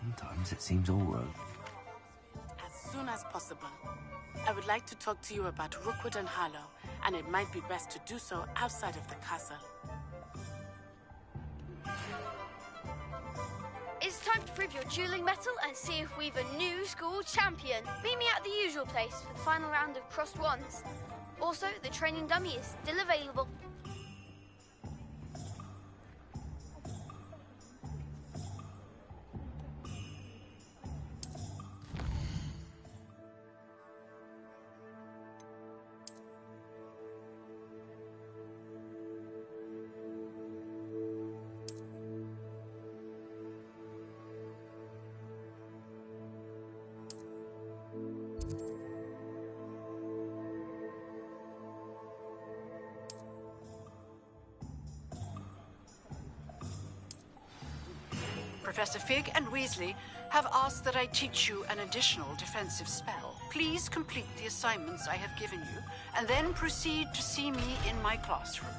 Sometimes it seems all right. As soon as possible. I would like to talk to you about Rookwood and Harlow, and it might be best to do so outside of the castle. It's time to prove your dueling mettle and see if we've a new school champion. Meet me at the usual place for the final round of crossed wands. Also, the training dummy is still available. Professor Fig and Weasley have asked that I teach you an additional defensive spell. Please complete the assignments I have given you, and then proceed to see me in my classroom.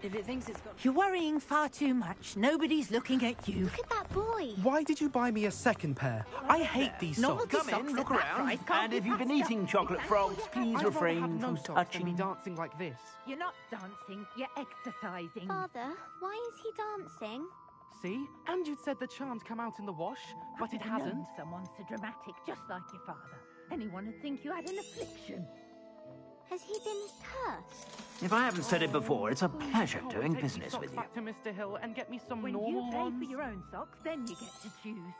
If it thinks it's got... You're worrying far too much. Nobody's looking at you. Look at that boy. Why did you buy me a second pair? I hate these socks. Come in, look around, and if you've been eating chocolate frogs, please refrain from touching. Dancing like this. You're not dancing, you're exercising. Father, why is he dancing? See? And you'd said the charms come out in the wash, but it hasn't. Someone so dramatic, just like your father. Anyone would think you had an affliction. Has he been cursed? If I haven't said it before, it's a pleasure doing business with you. Back to Mr. Hill and get me some When normal you pay ones. for your own socks, then you get to choose.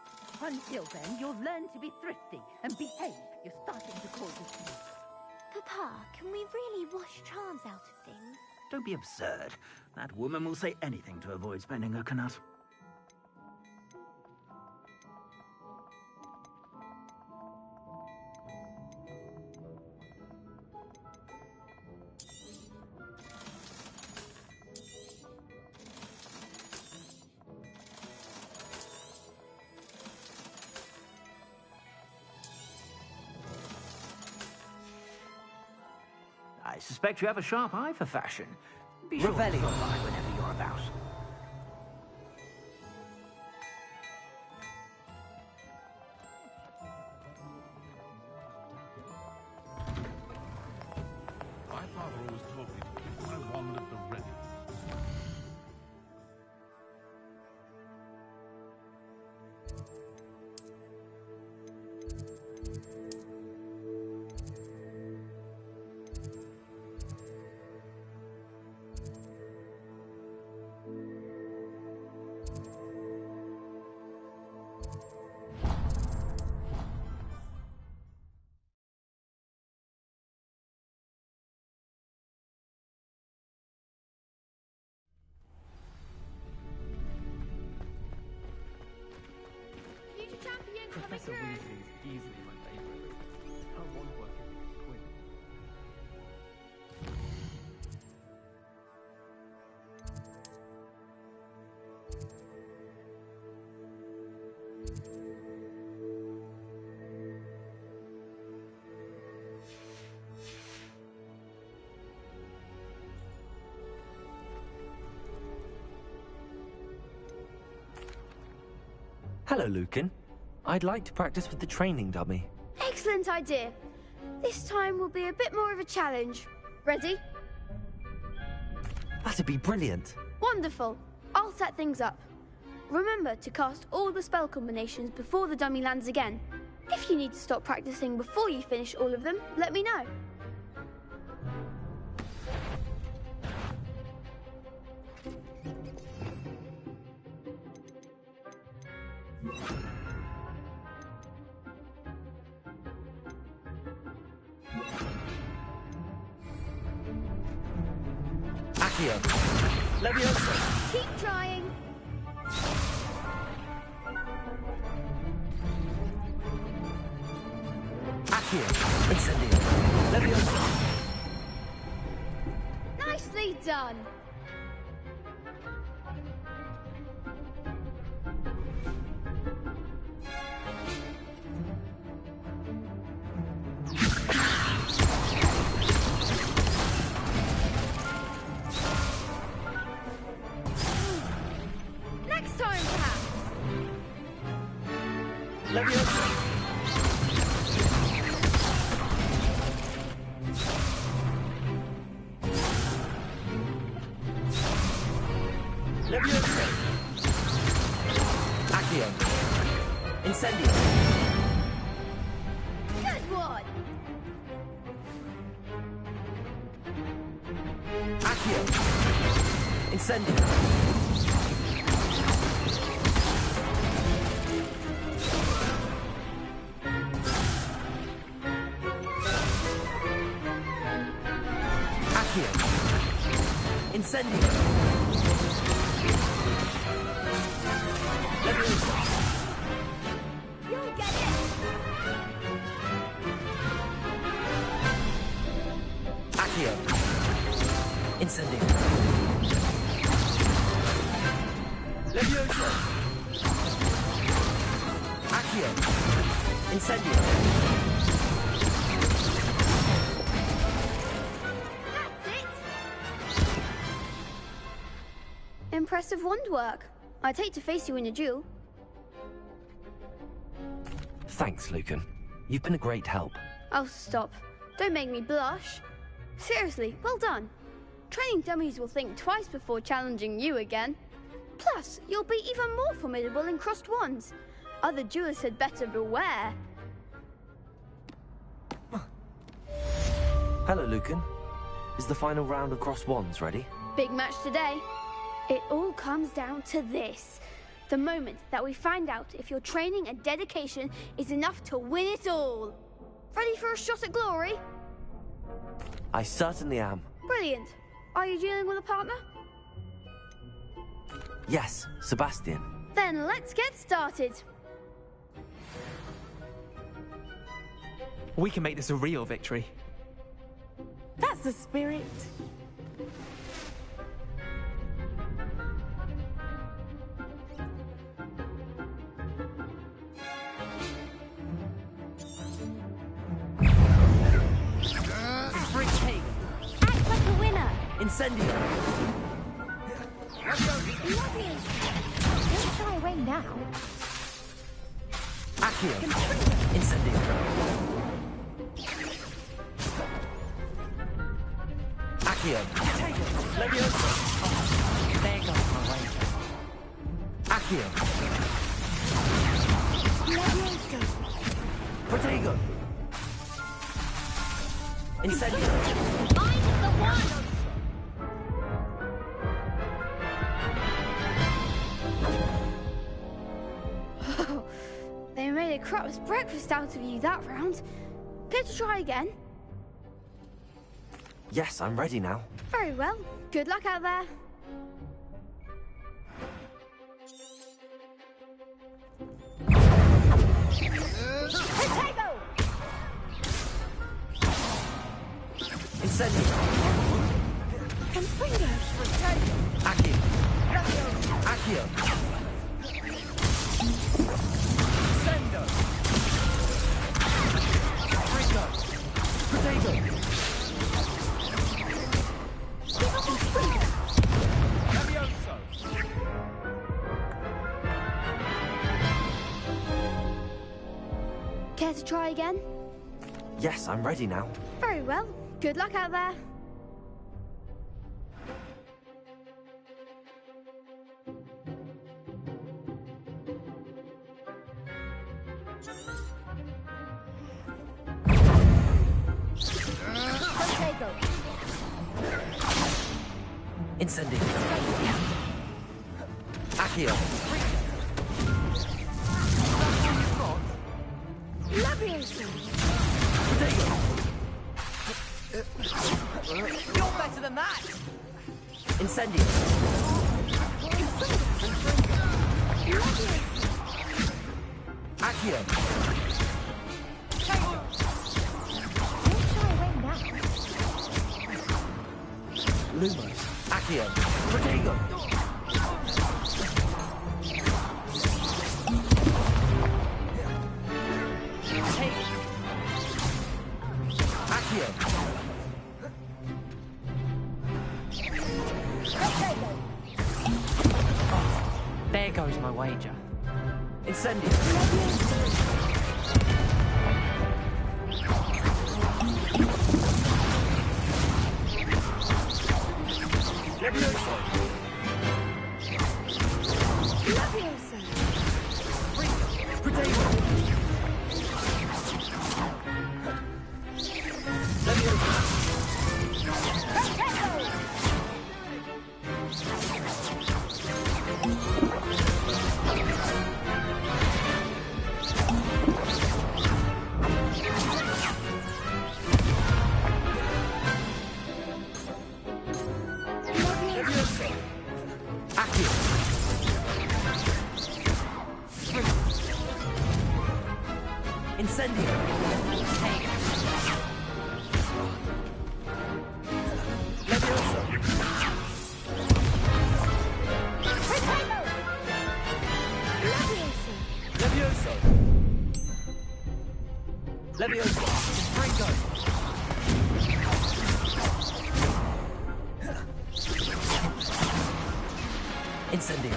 Until then, you'll learn to be thrifty and behave. You're starting to cause this to me. Papa, can we really wash charms out of things? Don't be absurd. That woman will say anything to avoid spending her knut. I suspect you have a sharp eye for fashion. Be sure to stop by whenever you're about. My father always taught me to keep my wand at the ready. Future champion coming Professor through. Weasley is easily my favorite. Her wand work is quick. Hello, Lucan. I'd like to practice with the training dummy. Excellent idea. This time will be a bit more of a challenge. Ready? That'd be brilliant. Wonderful. I'll set things up. Remember to cast all the spell combinations before the dummy lands again. If you need to stop practicing before you finish all of them, let me know. Accio. Leviosa. Keep trying. Accio. Incendio. Leviosa. Nicely done. Next time, perhaps. Leviosa. Leviosa. Accio. Incendio. Good one. Accio. Incendio. Accio. Incendio. Leviosa. You'll get it. Accio. Incendio. Leviosa. Accio. Incendio. That's it. Impressive wand work. I'd hate to face you in a duel. Thanks, Lucan. You've been a great help. Oh, stop. Don't make me blush. Seriously, well done. Training dummies will think twice before challenging you again. Plus, you'll be even more formidable in crossed wands. Other duelists had better beware. Hello, Lucan. Is the final round of cross wands ready? Big match today. It all comes down to this. The moment that we find out if your training and dedication is enough to win it all. Ready for a shot at glory? I certainly am. Brilliant. Are you dealing with a partner? Yes, Sebastian. Then let's get started. We can make this a real victory. That's the spirit. Act like a winner. Incendio. Lovely. Don't shy away now. Accio. Incendio. Accio. Leviosa. There goes my wager. Accio. Protego. Incendio. Mind the one. They made a crap's breakfast out of you that round. Care to try again? Yes, I'm ready now. Very well. Good luck out there. Protego! Incendio. Confringo! Accio. Accio. Sendo. Ringo. Protego. Levioso. Care to try again? Yes, I'm ready now. Very well. Good luck out there. Incendio. Accio. Levioso! Protego. You're better than that! Incendio. Accio. Lumos. Accio. Protego. Accio. There goes my wager. Incendio. Levioso. Protego. Levioso. Incendio. Levioso. Levioso. Levioso. Prego. Incendio.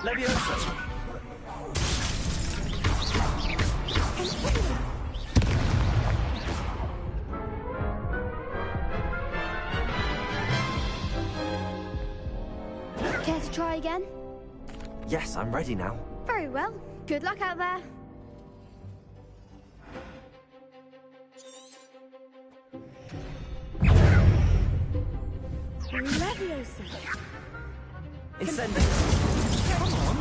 Levioso. Care to try again? Yes, I'm ready now. Very well. Good luck out there. Leviosa. Incendio. Come on.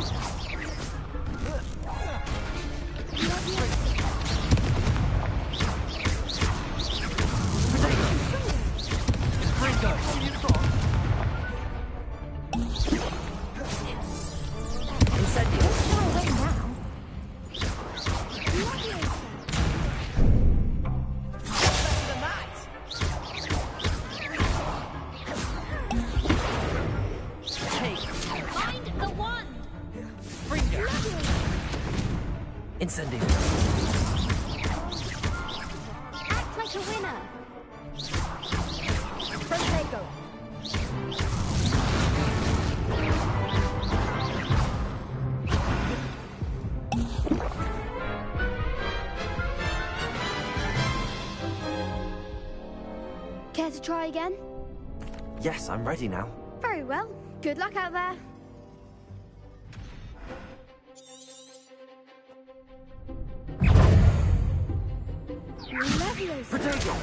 Prego. Incendio. Incendio. Act like a winner. Protego. Care to try again? Yes, I'm ready now. Very well. Good luck out there. Leviosa. Protego.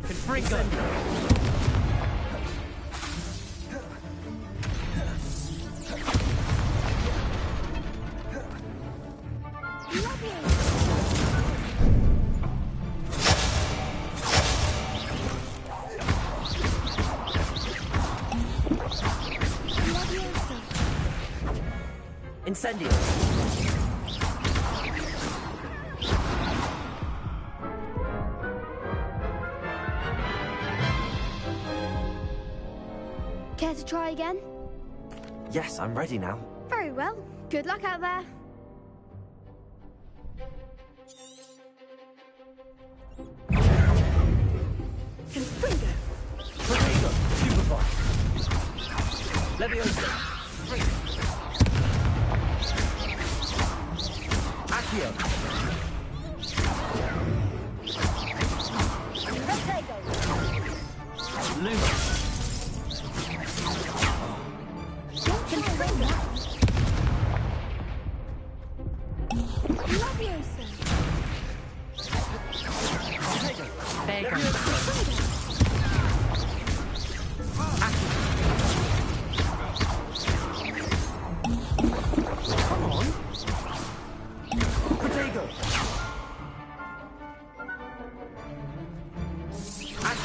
Confringo. Incendio. Care to try again? Yes, I'm ready now. Very well. Good luck out there. Protego. Superbot. Leviosa. Accio. Luma.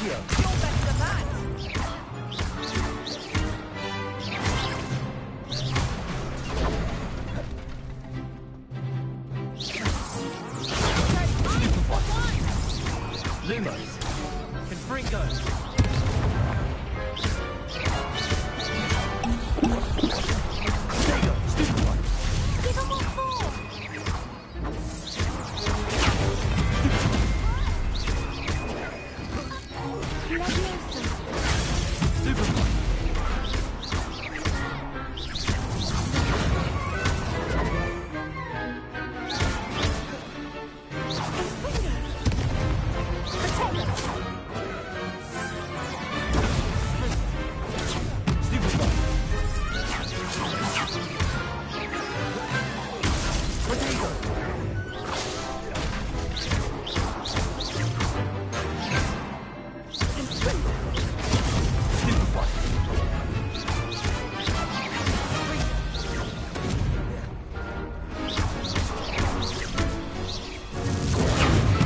Accio. You're better than that. Lumos. Confringo. Stego. Stupid one. Give him more force! Stupid one. Stupid one. Potato. Stupid one.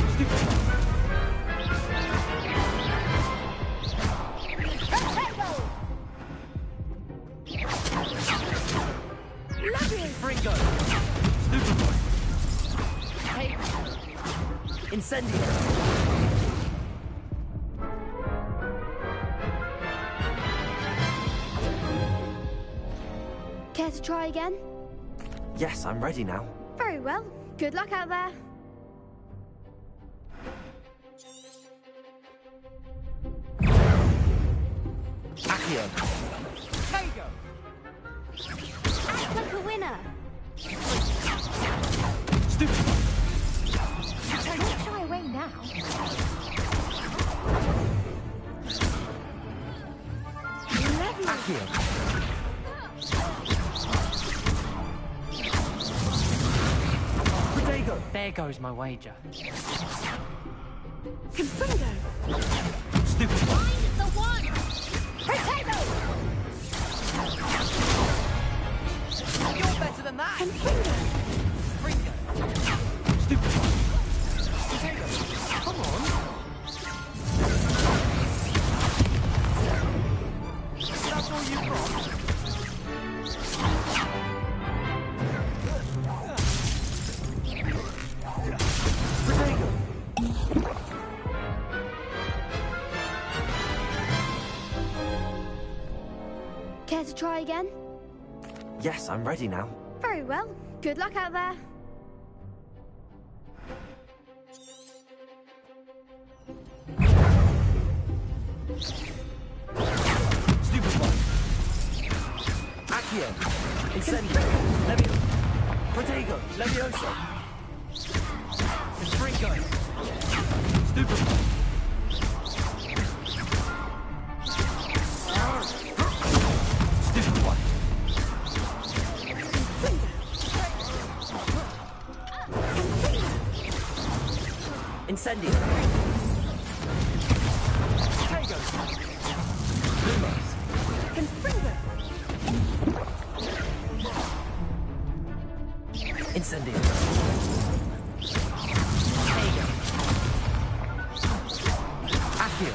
Stupid one. Fringo. Stupid one. Hey. Incendio. Care to try again? Yes, I'm ready now. Very well. Good luck out there. Accio. Tango. Act like a winner. Stupid one. Don't shy away now. Accio. Potato. There goes my wager. Confringo. Stupid one. The one. Potato. You're better than that. Confringo. Fringo. Stupid one. Potato. Come on. That's all you've got. Potato. Care to try again? Yes, I'm ready now. Very well. Good luck out there. Stupid one. Accio. Incendio. Levio. Potato. Levioso. Fringo. Stupid one. Stupid one. Incendio. Tango. Lumos. Confringo. Incendio. Accio.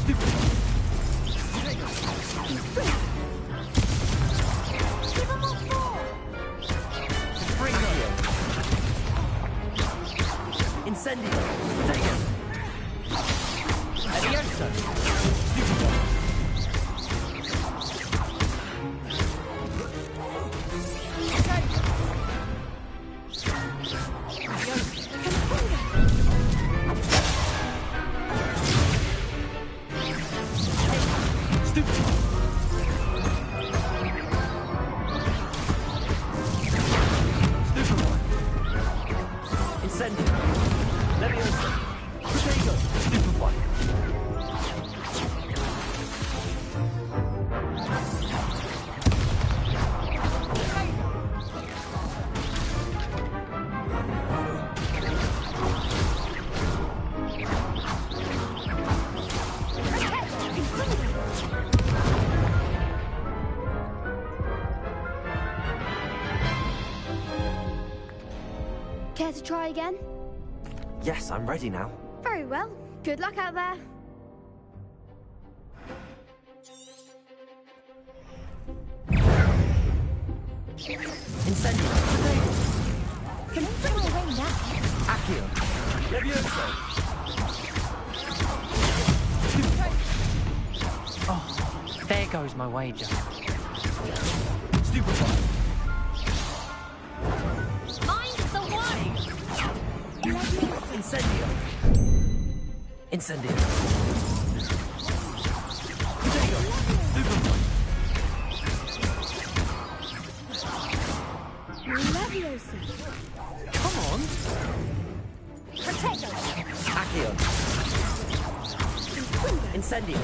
Stupid one. Give him more force! Accio. Incendio. Potato. Levioso. Stupid one. Stupid one. Stupid one. Incendio. Levioso. Potato. Stupid one. to try again? Yes, I'm ready now. Very well. Good luck out there. Incendio. Can I bring my way now? Accio. Levioso. Oh, there goes my wager. Stupefy. Mind the wine! Incendio. Incendio. Leviosa. Come on. Protego. Accio. Incendio.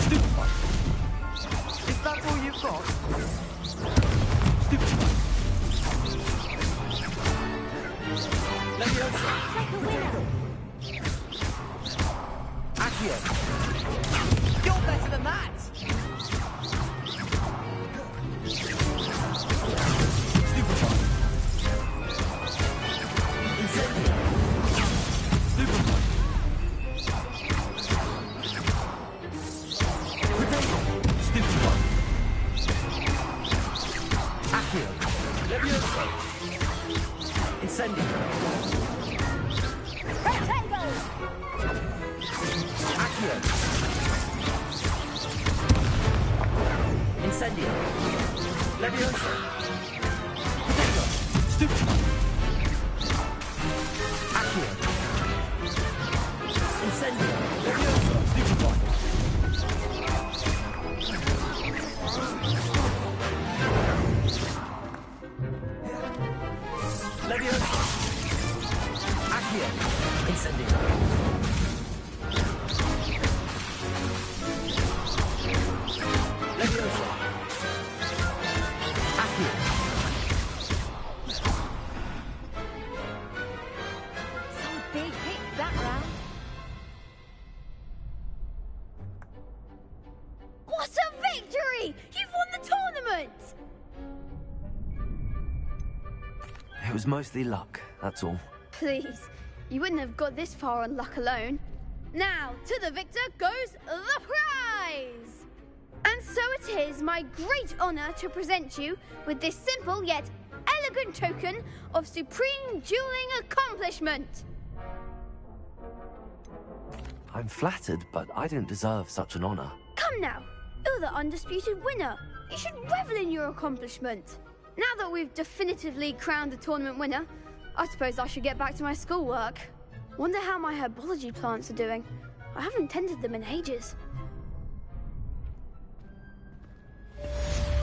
Stupefy. Is that all you've got? Stupefy. Leviosa. Take a winner. Accio. You're better than that. Stupefy. Incendio. Stupefy. Protego. Stupefy. Accio. Leviosa. Incendio. Protego. Accio. Incendio. Leviosa. Protego. Stupefy. Accio. Incendio. Leviosa. Stupefy. Leviosa. Accio. Incendio. Leviosa. Accio. Some big hits that round. What a victory! You've won the tournament! It was mostly luck, that's all. Please, you wouldn't have got this far on luck alone. Now, to the victor goes the prize! And so it is my great honor to present you with this simple yet elegant token of supreme dueling accomplishment. I'm flattered, but I don't deserve such an honor. Come now, you're the undisputed winner. You should revel in your accomplishment. Now that we've definitively crowned the tournament winner, I suppose I should get back to my schoolwork. Wonder how my herbology plants are doing. I haven't tended them in ages.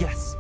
Yes.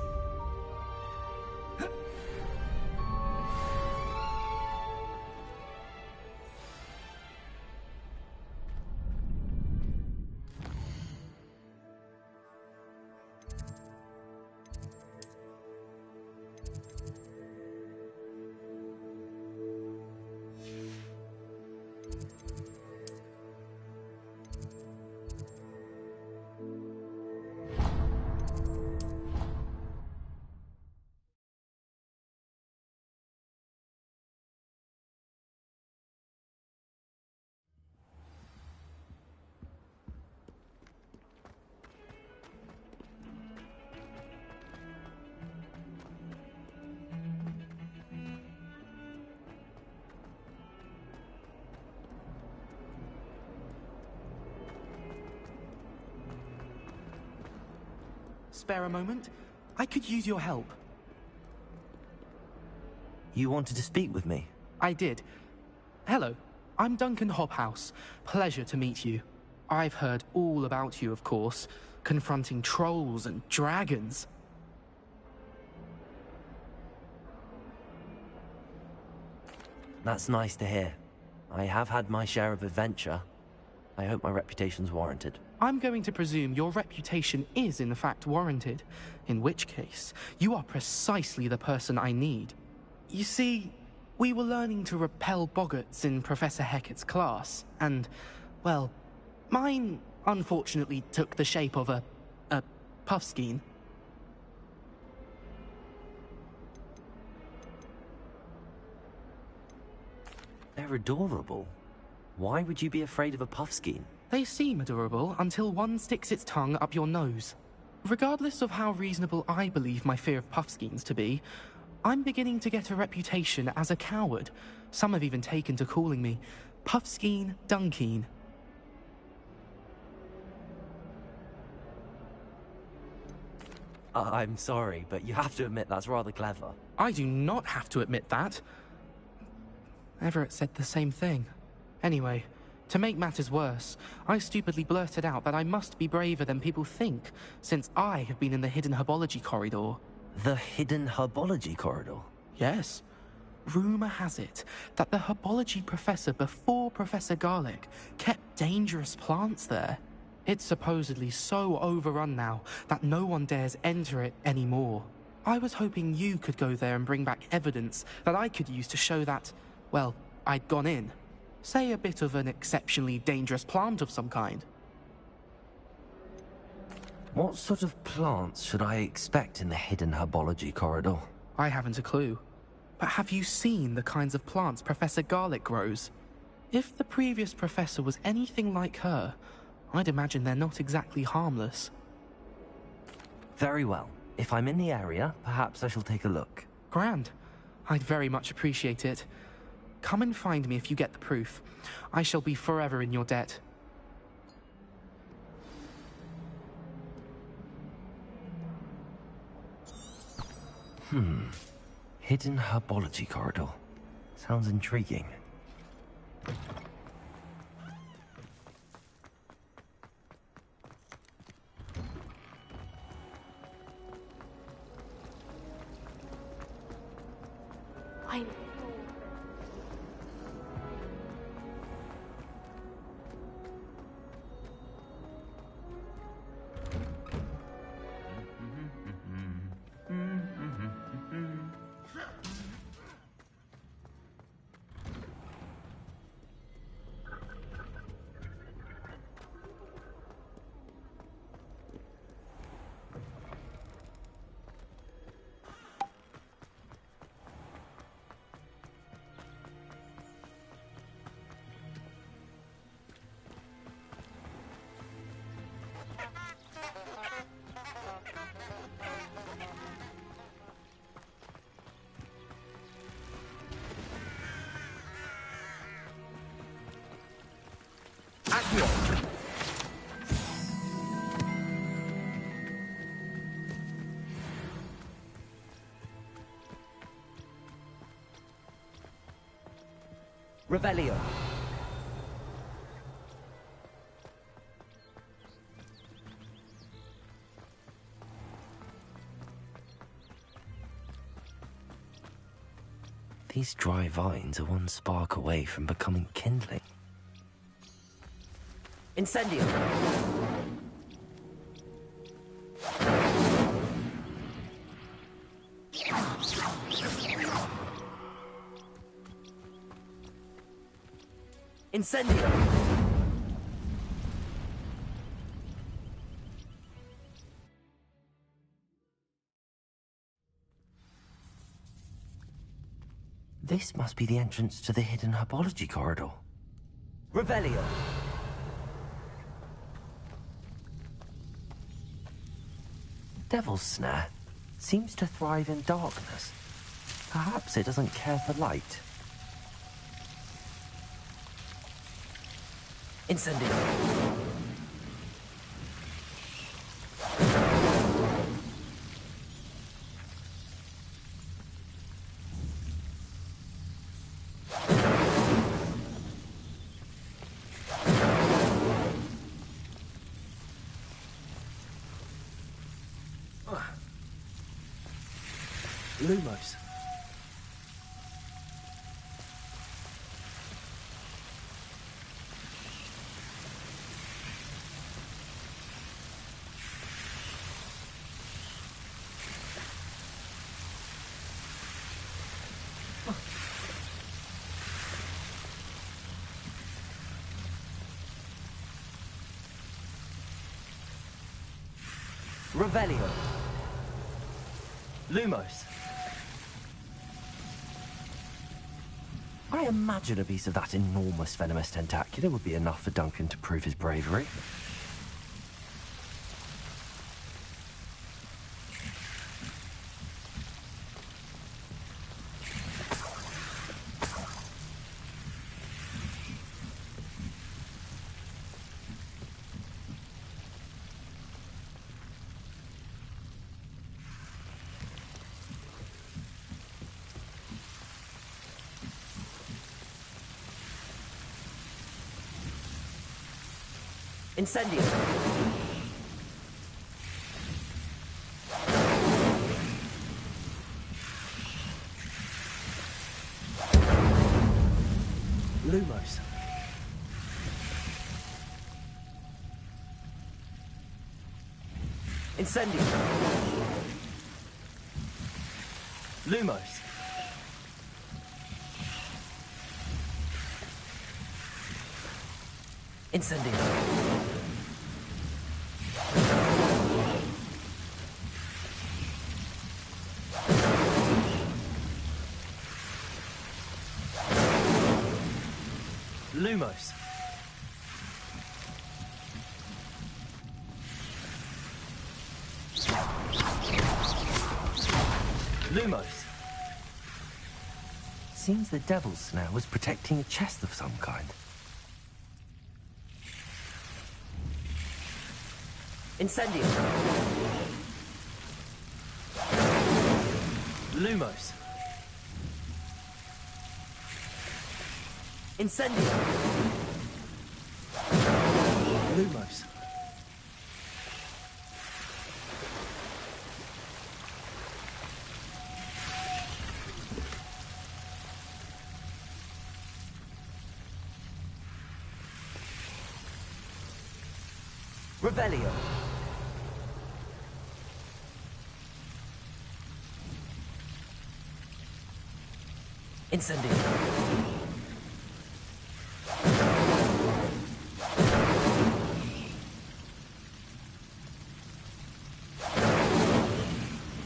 Spare a moment? I could use your help. You wanted to speak with me? I did. Hello, I'm Duncan Hobhouse. Pleasure to meet you. I've heard all about you, of course, confronting trolls and dragons. That's nice to hear. I have had my share of adventure. I hope my reputation's warranted. I'm going to presume your reputation is in fact warranted, in which case, you are precisely the person I need. You see, we were learning to repel boggarts in Professor Hecat's class, and, well, mine unfortunately took the shape of a puffskein. They're adorable. Why would you be afraid of a puffskein? They seem adorable until one sticks its tongue up your nose. Regardless of how reasonable I believe my fear of puffskeins to be, I'm beginning to get a reputation as a coward. Some have even taken to calling me Puffskeen Dunkeen. I'm sorry, but you have to admit that's rather clever. I do not have to admit that. Everett said the same thing. Anyway, to make matters worse, I stupidly blurted out that I must be braver than people think, since I have been in the hidden herbology corridor. The hidden herbology corridor? Yes. Rumor has it that the herbology professor before Professor Garlic kept dangerous plants there. It's supposedly so overrun now that no one dares enter it anymore. I was hoping you could go there and bring back evidence that I could use to show that, well, I'd gone in. Say a bit of an exceptionally dangerous plant of some kind. What sort of plants should I expect in the hidden herbology corridor? I haven't a clue. But have you seen the kinds of plants Professor Garlic grows? If the previous professor was anything like her, I'd imagine they're not exactly harmless. Very well. If I'm in the area, perhaps I shall take a look. Grand. I'd very much appreciate it. Come and find me if you get the proof. I shall be forever in your debt. Hidden herbology corridor. Sounds intriguing. Revelio. These dry vines are one spark away from becoming kindling. Incendio! Incendio! This must be the entrance to the hidden herbology corridor. Revelio! Devil's Snare seems to thrive in darkness. Perhaps it doesn't care for light. Incendio! Lumos. Revelio. Lumos. I imagine a piece of that enormous venomous tentacular would be enough for Duncan to prove his bravery. Incendio. Lumos. Incendio. Lumos. Incendio. Lumos. Lumos. Seems the devil's snare was protecting a chest of some kind. Incendio. Lumos. Incendio. Lumos. Revelio. Incendio.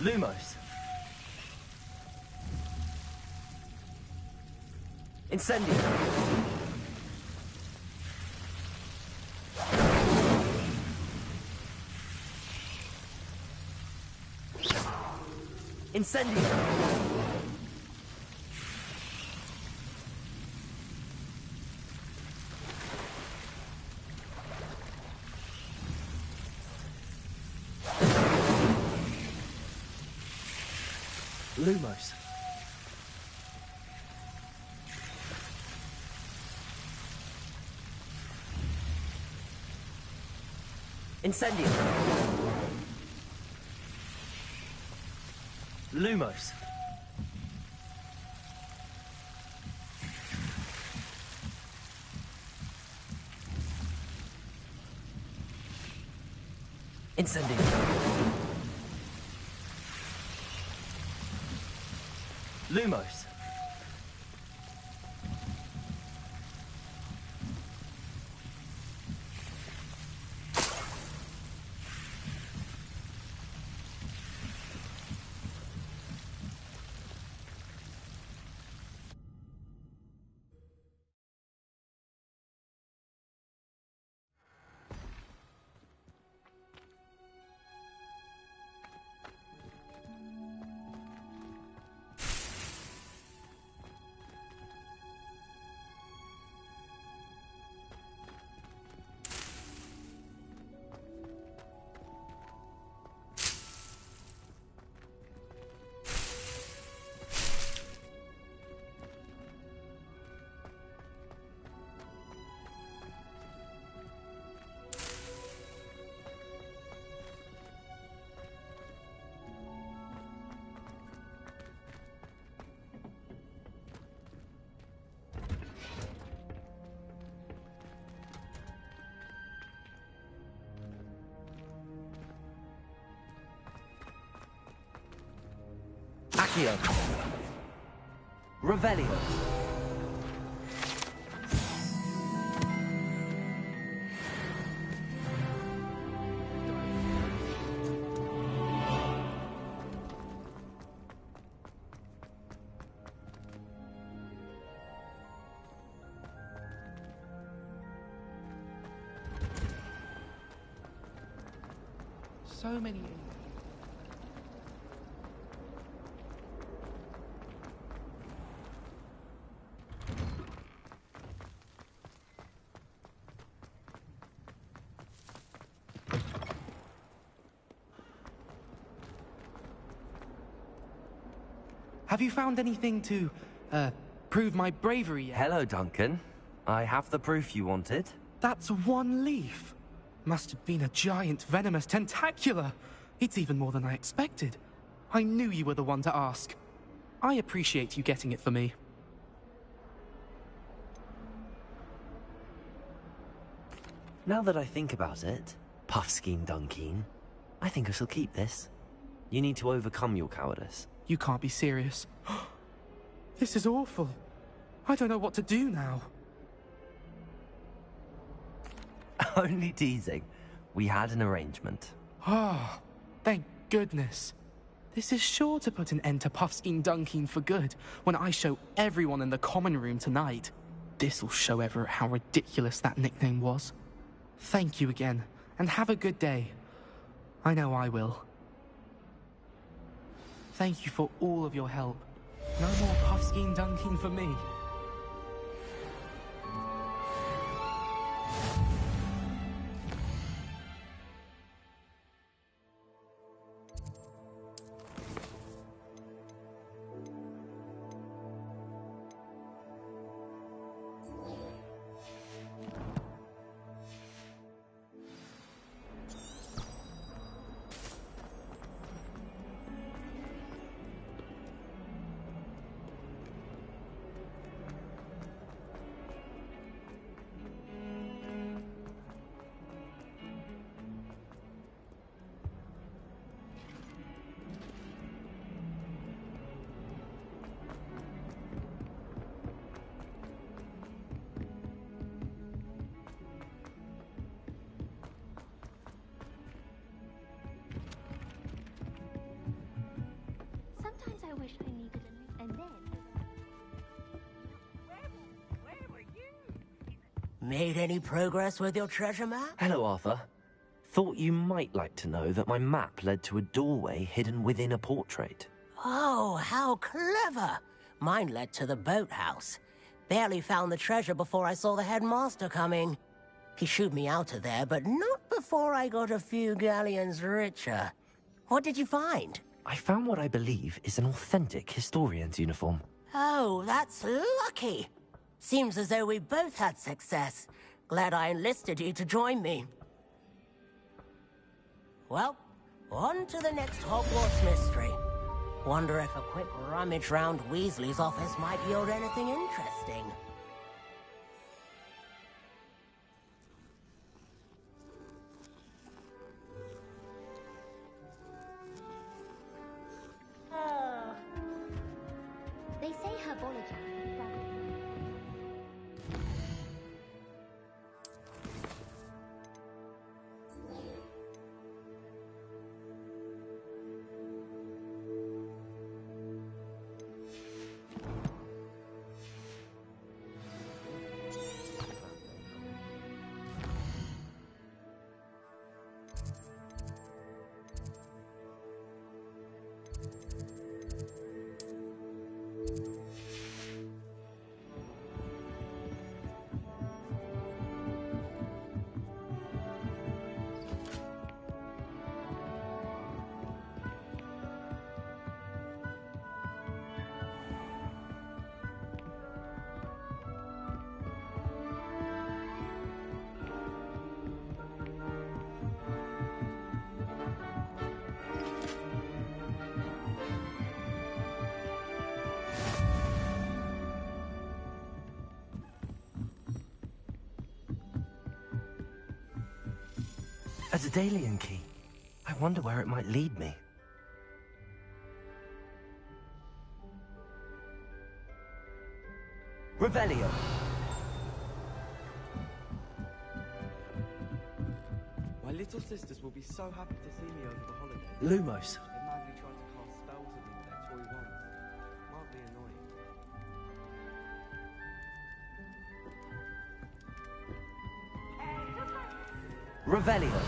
Lumos. Incendio. Incendio. Lumos. Incendio. Lumos. Incendio. Lumos. Accio. Revelio. so many... Have you found anything to, prove my bravery yet? Hello, Duncan. I have the proof you wanted. That's one leaf. Must have been a giant venomous tentacula. It's even more than I expected. I knew you were the one to ask. I appreciate you getting it for me. Now that I think about it, Puffskein Dunkeen, I think I shall keep this. You need to overcome your cowardice. You can't be serious. This is awful. I don't know what to do now. Only teasing. We had an arrangement. Ah, thank goodness. This is sure to put an end to Puffskein Dunkeen for good when I show everyone in the common room tonight. This'll show Everett how ridiculous that nickname was. Thank you again, and have a good day. I know I will. Thank you for all of your help. No more Puffskein Dunkeen for me. Sometimes I wish I needed and then... Where were you? Made any progress with your treasure map? Hello, Arthur. Thought you might like to know that my map led to a doorway hidden within a portrait. Oh, how clever! Mine led to the boathouse. Barely found the treasure before I saw the headmaster coming. He shooed me out of there, but not before I got a few galleons richer. What did you find? I found what I believe is an authentic historian's uniform. Oh, that's lucky. Seems as though we both had success. Glad I enlisted you to join me. Well, on to the next Hogwarts mystery. Wonder if a quick rummage round Weasley's office might yield anything interesting. They say herbology is studied. A Daedalian key. I wonder where it might lead me. Revelio. My little sisters will be so happy to see me over the holidays. Lumos. They madly try to cast spells at me with their toy wands. Mildly annoying. Revelio.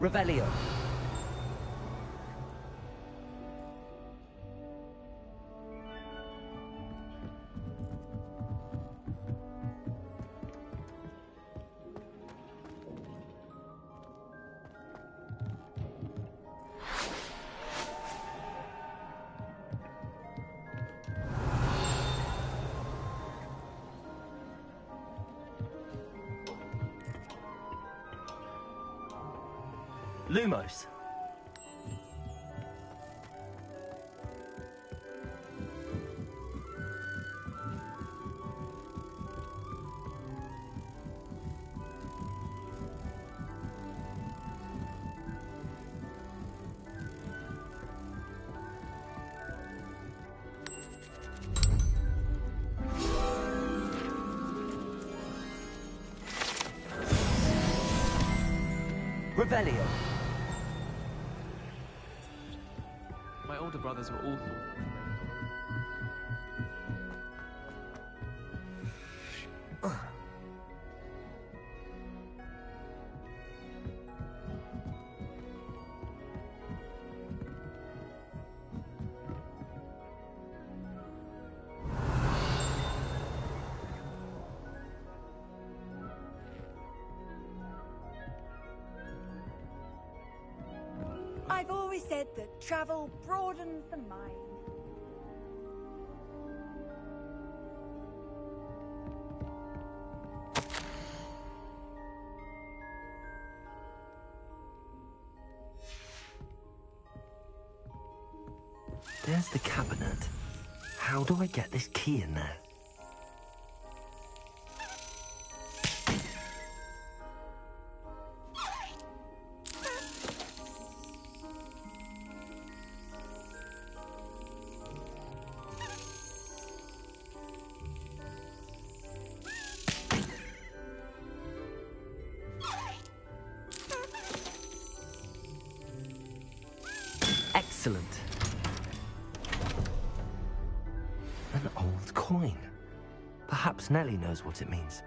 Revelio. Lumos. Revelio. My older brothers were all I've always said that travel broadens the mind. There's the cabinet. How do I get this key in there? Excellent. An old coin. Perhaps Nellie knows what it means.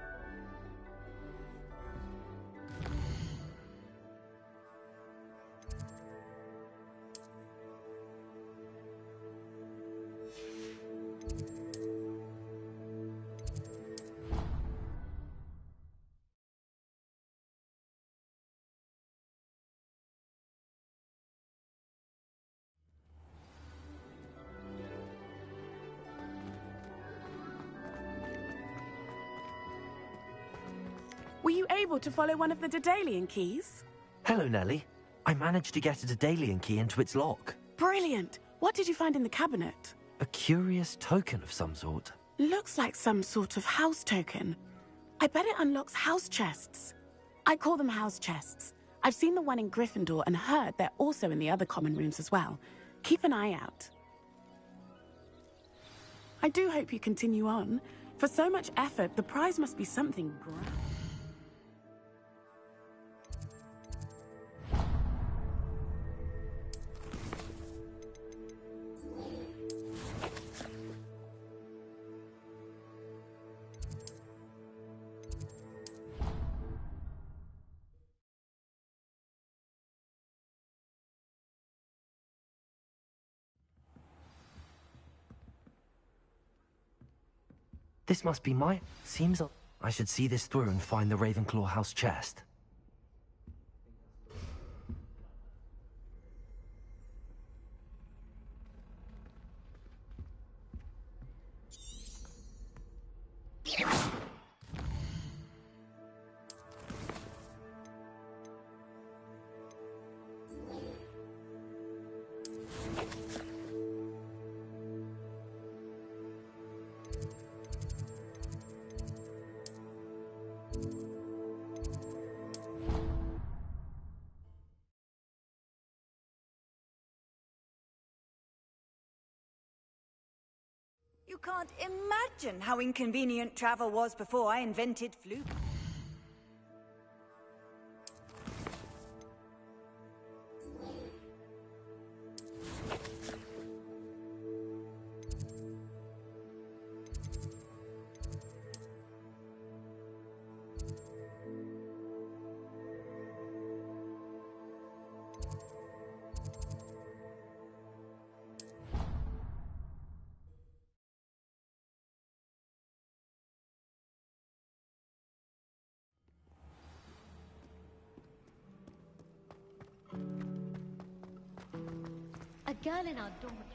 Were you able to follow one of the Daedalian keys? Hello, Nellie. I managed to get a Daedalian key into its lock. Brilliant! What did you find in the cabinet? A curious token of some sort. Looks like some sort of house token. I bet it unlocks house chests. I call them house chests. I've seen the one in Gryffindor and heard they're also in the other common rooms as well. Keep an eye out. I do hope you continue on. For so much effort, the prize must be something grand. This must be my... Seems I should see this through and find the Ravenclaw house chest. You can't imagine how inconvenient travel was before I invented flute. girl in our dormitory.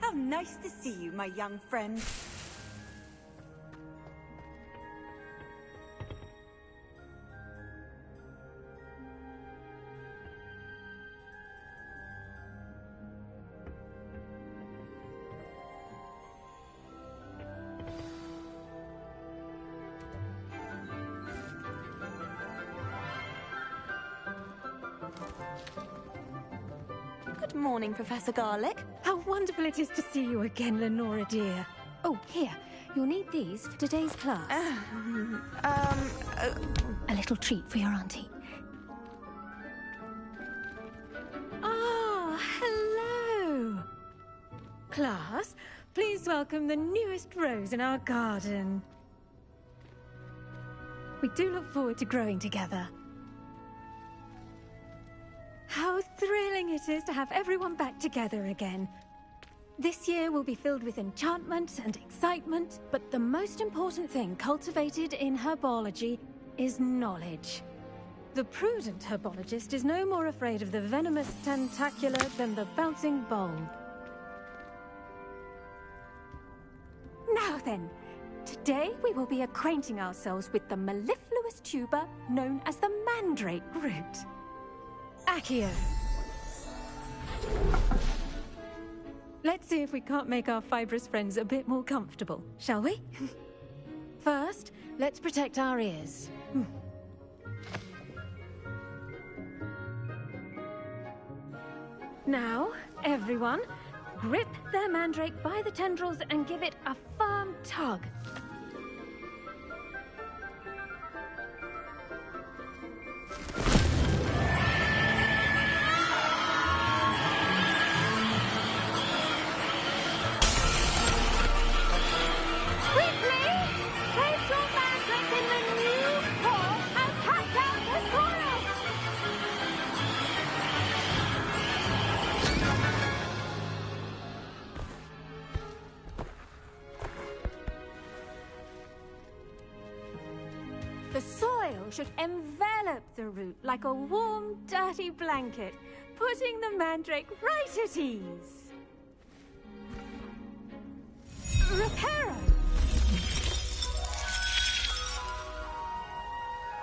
How nice to see you, my young friend. Good morning, Professor Garlick. How wonderful it is to see you again, Lenora dear. Oh, here. You'll need these for today's class. A little treat for your auntie. Ah, hello. Class, please welcome the newest rose in our garden. We do look forward to growing together. How thrilling it is to have everyone back together again. This year will be filled with enchantment and excitement, but the most important thing cultivated in herbology is knowledge. The prudent herbologist is no more afraid of the venomous tentacula than the bouncing bulb. Now then, today we will be acquainting ourselves with the mellifluous tuber known as the mandrake root. Accio. Let's see if we can't make our fibrous friends a bit more comfortable, shall we? First, let's protect our ears. Now, everyone, grip their mandrake by the tendrils and give it a firm tug. The soil should envelop the root like a warm, dirty blanket, putting the mandrake right at ease. Reparo!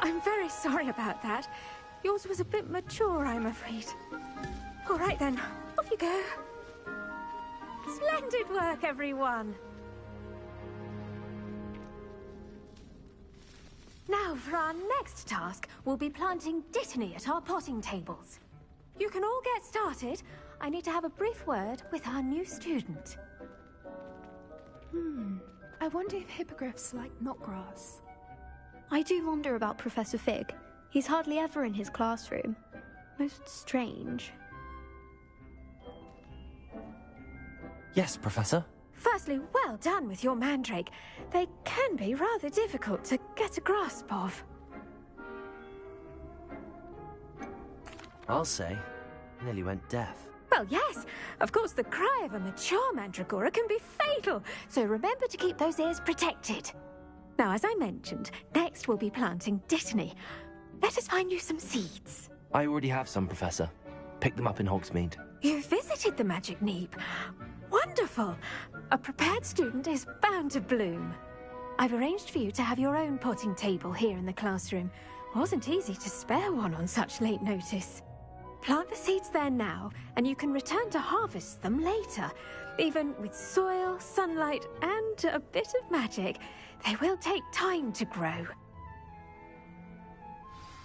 I'm very sorry about that. Yours was a bit mature, I'm afraid. All right then, off you go. Splendid work, everyone. Now, for our next task, we'll be planting Dittany at our potting tables. You can all get started. I need to have a brief word with our new student. I wonder if hippogriffs like knotgrass. I do wonder about Professor Fig. He's hardly ever in his classroom. Most strange. Yes, Professor? Firstly, well done with your mandrake. They can be rather difficult to get a grasp of. I'll say. Nearly went deaf. Well, yes. Of course, the cry of a mature mandragora can be fatal, so remember to keep those ears protected. Now, as I mentioned, next we'll be planting Dittany. Let us find you some seeds. I already have some, Professor. Picked them up in Hogsmeade. You visited the Magic Neep. Wonderful! A prepared student is bound to bloom. I've arranged for you to have your own potting table here in the classroom. Wasn't easy to spare one on such late notice. Plant the seeds there now, and you can return to harvest them later. Even with soil, sunlight, and a bit of magic, they will take time to grow.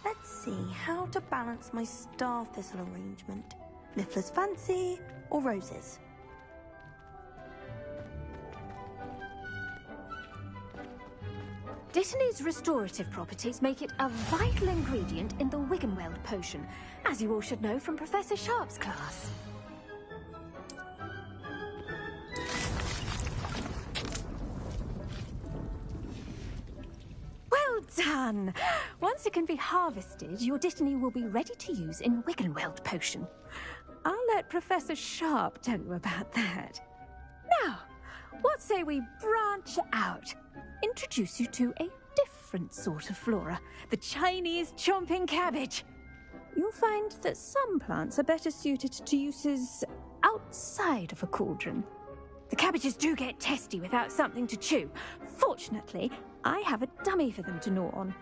Let's see how to balance my star thistle arrangement. Niffler's fancy or roses? Dittany's restorative properties make it a vital ingredient in the Wiggenweld potion, as you all should know from Professor Sharp's class. Well done! Once it can be harvested, your Dittany will be ready to use in Wiggenweld potion. I'll let Professor Sharp tell you about that. Now, what say we branch out? Introduce you to a different sort of flora, the Chinese chomping cabbage. You'll find that some plants are better suited to uses outside of a cauldron. The cabbages do get testy without something to chew. Fortunately, I have a dummy for them to gnaw on.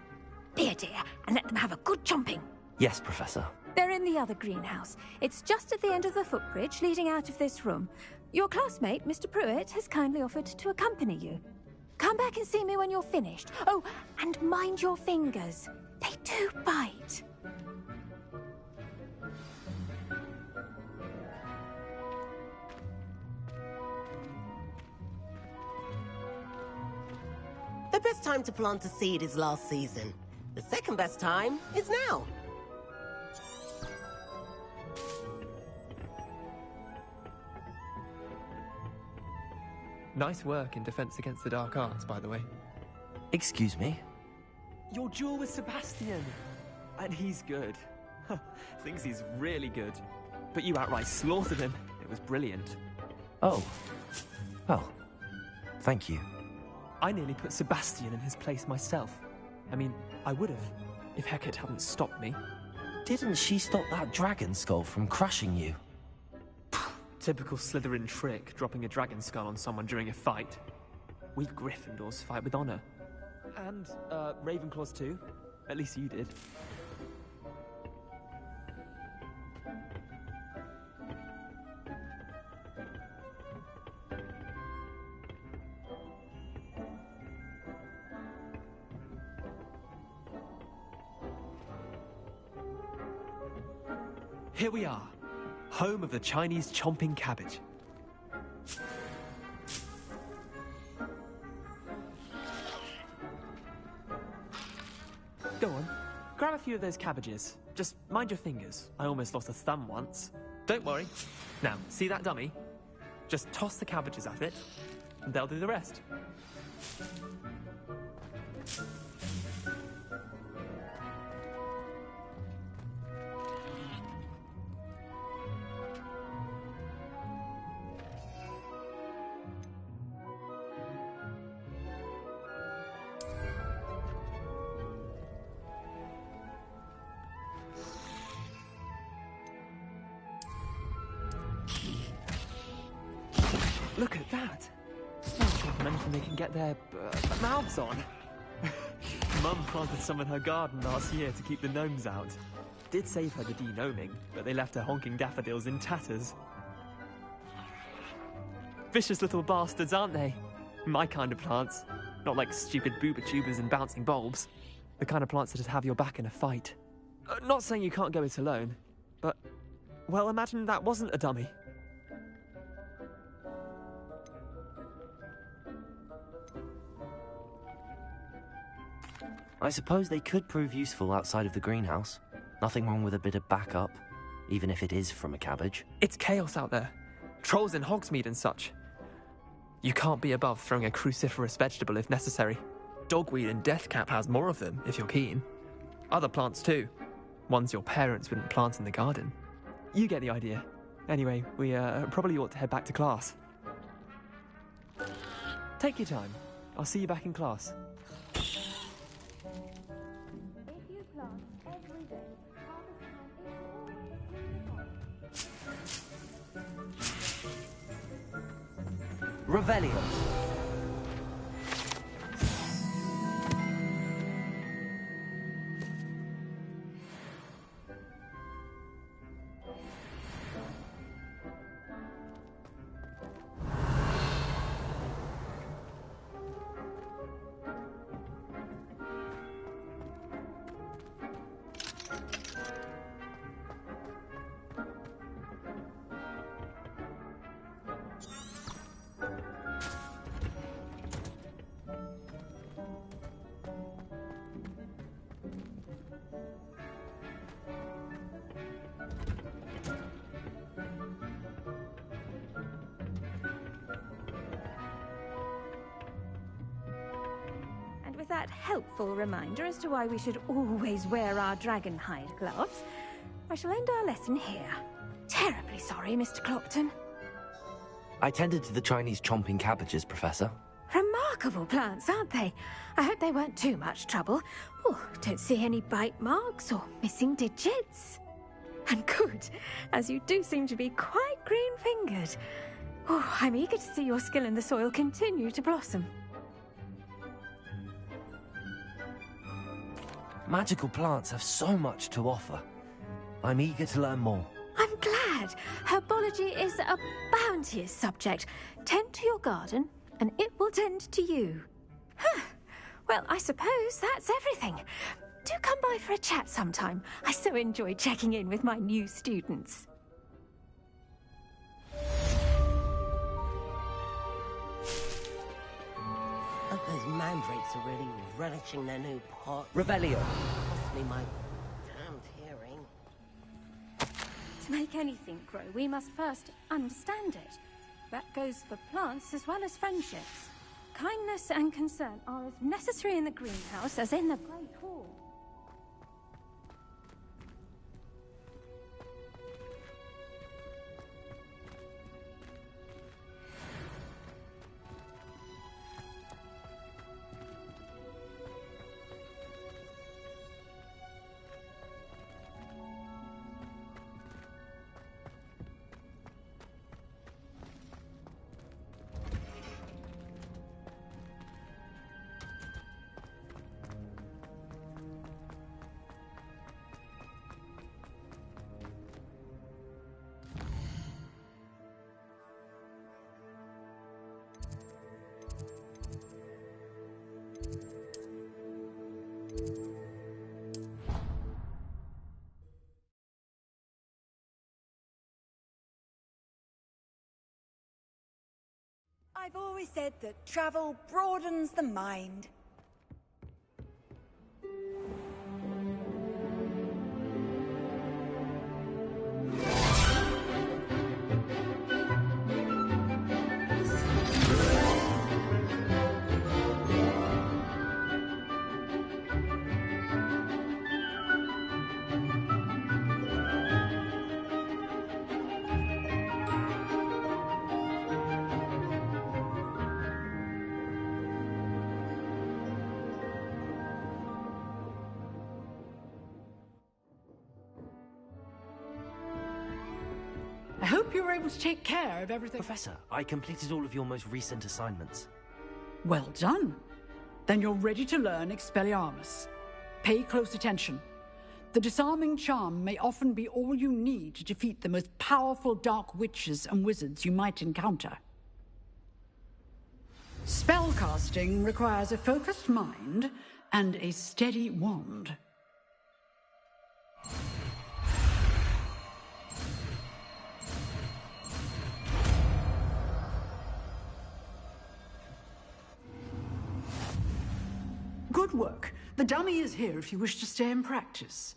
Be a dear and let them have a good chomping. Yes, Professor. They're in the other greenhouse. It's just at the end of the footbridge leading out of this room. Your classmate, Mr. Pruitt, has kindly offered to accompany you. Come back and see me when you're finished. Oh, and mind your fingers. They do bite. The best time to plant a seed is last season. The second best time is now. Nice work in Defense Against the Dark Arts, by the way. Excuse me? Your duel with Sebastian! And he's good. Thinks he's really good. But you outright slaughtered him. It was brilliant. Oh. Well, thank you. I nearly put Sebastian in his place myself. I mean, I would have, if Hecate hadn't stopped me. Didn't she stop that dragon skull from crushing you? Typical Slytherin trick, dropping a dragon skull on someone during a fight. We Gryffindors fight with honor. And, Ravenclaws too. At least you did. Here we are, home of the Chinese chomping cabbage. Go on, grab a few of those cabbages. Just mind your fingers. I almost lost a thumb once. Don't worry. Now, see that dummy? Just toss the cabbages at it, and they'll do the rest. Look at that! Let's give them anything they can get their mouths on. Mum planted some in her garden last year to keep the gnomes out. Did save her the de-gnoming, but they left her honking daffodils in tatters. Vicious little bastards, aren't they? My kind of plants. Not like stupid booba tubers and bouncing bulbs. The kind of plants that just have your back in a fight. Not saying you can't go it alone, but... well, imagine that wasn't a dummy. I suppose they could prove useful outside of the greenhouse. Nothing wrong with a bit of backup, even if it is from a cabbage. It's chaos out there. Trolls in Hogsmeade and such. You can't be above throwing a cruciferous vegetable if necessary. Dogweed and deathcap has more of them, if you're keen. Other plants too. Ones your parents wouldn't plant in the garden. You get the idea. Anyway, we probably ought to head back to class. Take your time. I'll see you back in class. Revelio. that helpful reminder as to why we should always wear our dragonhide gloves, I shall end our lesson here. Terribly sorry, Mr. Clopton. I tended to the Chinese chomping cabbages, Professor. Remarkable plants, aren't they? I hope they weren't too much trouble. Oh, don't see any bite marks or missing digits. And good, as you do seem to be quite green-fingered. Oh, I'm eager to see your skill in the soil continue to blossom. Magical plants have so much to offer. I'm eager to learn more. I'm glad. Herbology is a bounteous subject. Tend to your garden, and it will tend to you. Huh. Well, I suppose that's everything. Do come by for a chat sometime. I so enjoy checking in with my new students. Hope those mandrakes are really relishing their new pot. Revelio. Possibly my damned hearing. To make anything grow, we must first understand it. That goes for plants as well as friendships. Kindness and concern are as necessary in the greenhouse as in the Great Hall. I've always said that travel broadens the mind. I hope you were able to take care of everything. Professor, I completed all of your most recent assignments. Well done. Then you're ready to learn Expelliarmus. Pay close attention. The disarming charm may often be all you need to defeat the most powerful dark witches and wizards you might encounter. Spellcasting requires a focused mind and a steady wand. Good work. The dummy is here if you wish to stay and practice.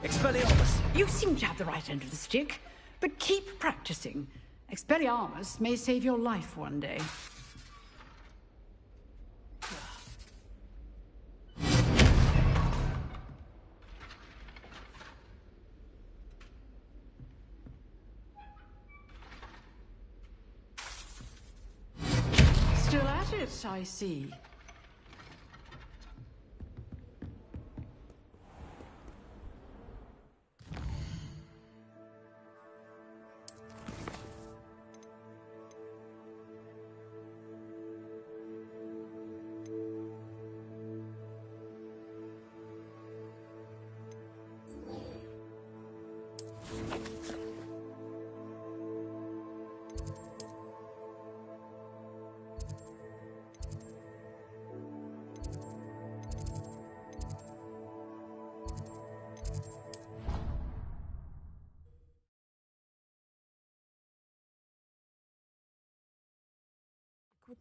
Expelliarmus! You seem to have the right end of the stick, but keep practicing. Expelliarmus may save your life one day. Still at it, I see.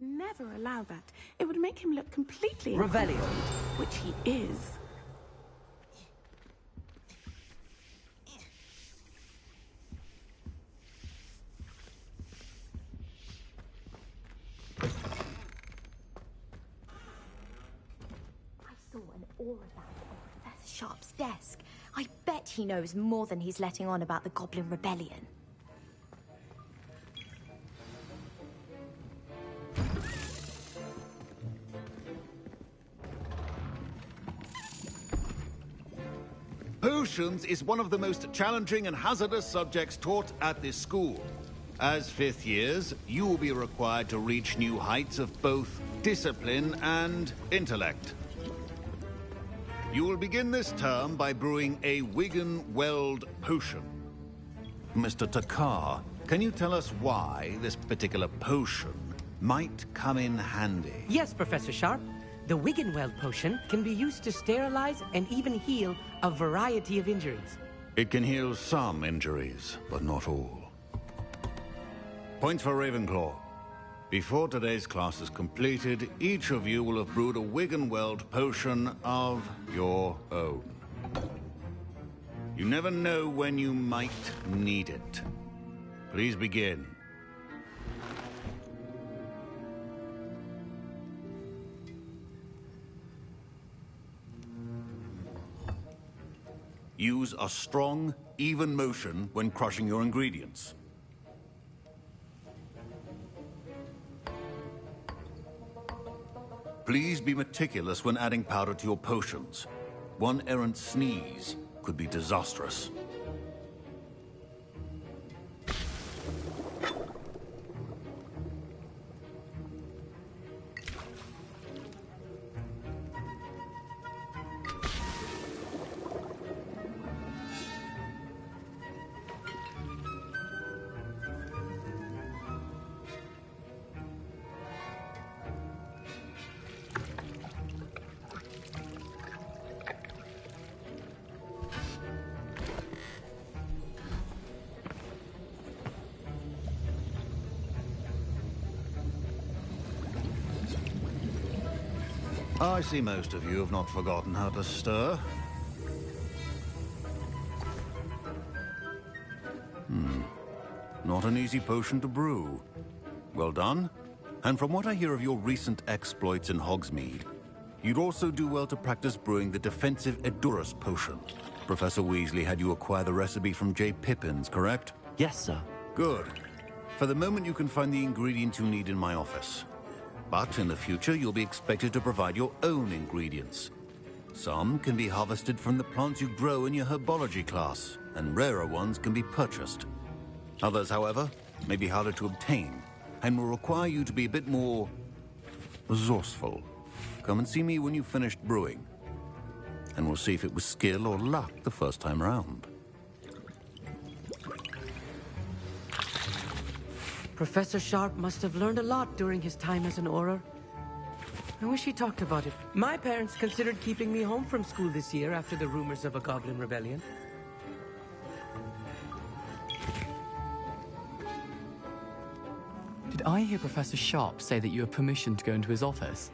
would never allow that. It would make him look completely Revelio. Which he is. I saw an aura lamp on Professor Sharp's desk. I bet he knows more than he's letting on about the Goblin Rebellion. Potions is one of the most challenging and hazardous subjects taught at this school. As fifth years, you will be required to reach new heights of both discipline and intellect. You will begin this term by brewing a Wigan-Weld potion. Mr. Takar, can you tell us why this particular potion might come in handy? Yes, Professor Sharp. The Wigan-Weld potion can be used to sterilize and even heal a variety of injuries. It can heal some injuries, but not all. Points for Ravenclaw. Before today's class is completed, each of you will have brewed a Wigan-Weld potion of your own. You never know when you might need it. Please begin. Use a strong, even motion when crushing your ingredients. Please be meticulous when adding powder to your potions. One errant sneeze could be disastrous. I see most of you have not forgotten how to stir. Not an easy potion to brew. Well done. And from what I hear of your recent exploits in Hogsmeade, you'd also do well to practice brewing the defensive Edurus potion. Professor Weasley had you acquire the recipe from J. Pippin's, correct? Yes, sir. Good. For the moment, you can find the ingredients you need in my office. But in the future, you'll be expected to provide your own ingredients. Some can be harvested from the plants you grow in your herbology class, and rarer ones can be purchased. Others, however, may be harder to obtain, and will require you to be a bit more resourceful. Come and see me when you've finished brewing, and we'll see if it was skill or luck the first time around. Professor Sharp must have learned a lot during his time as an Auror. I wish he talked about it. My parents considered keeping me home from school this year after the rumors of a Goblin Rebellion. Did I hear Professor Sharp say that you have permission to go into his office?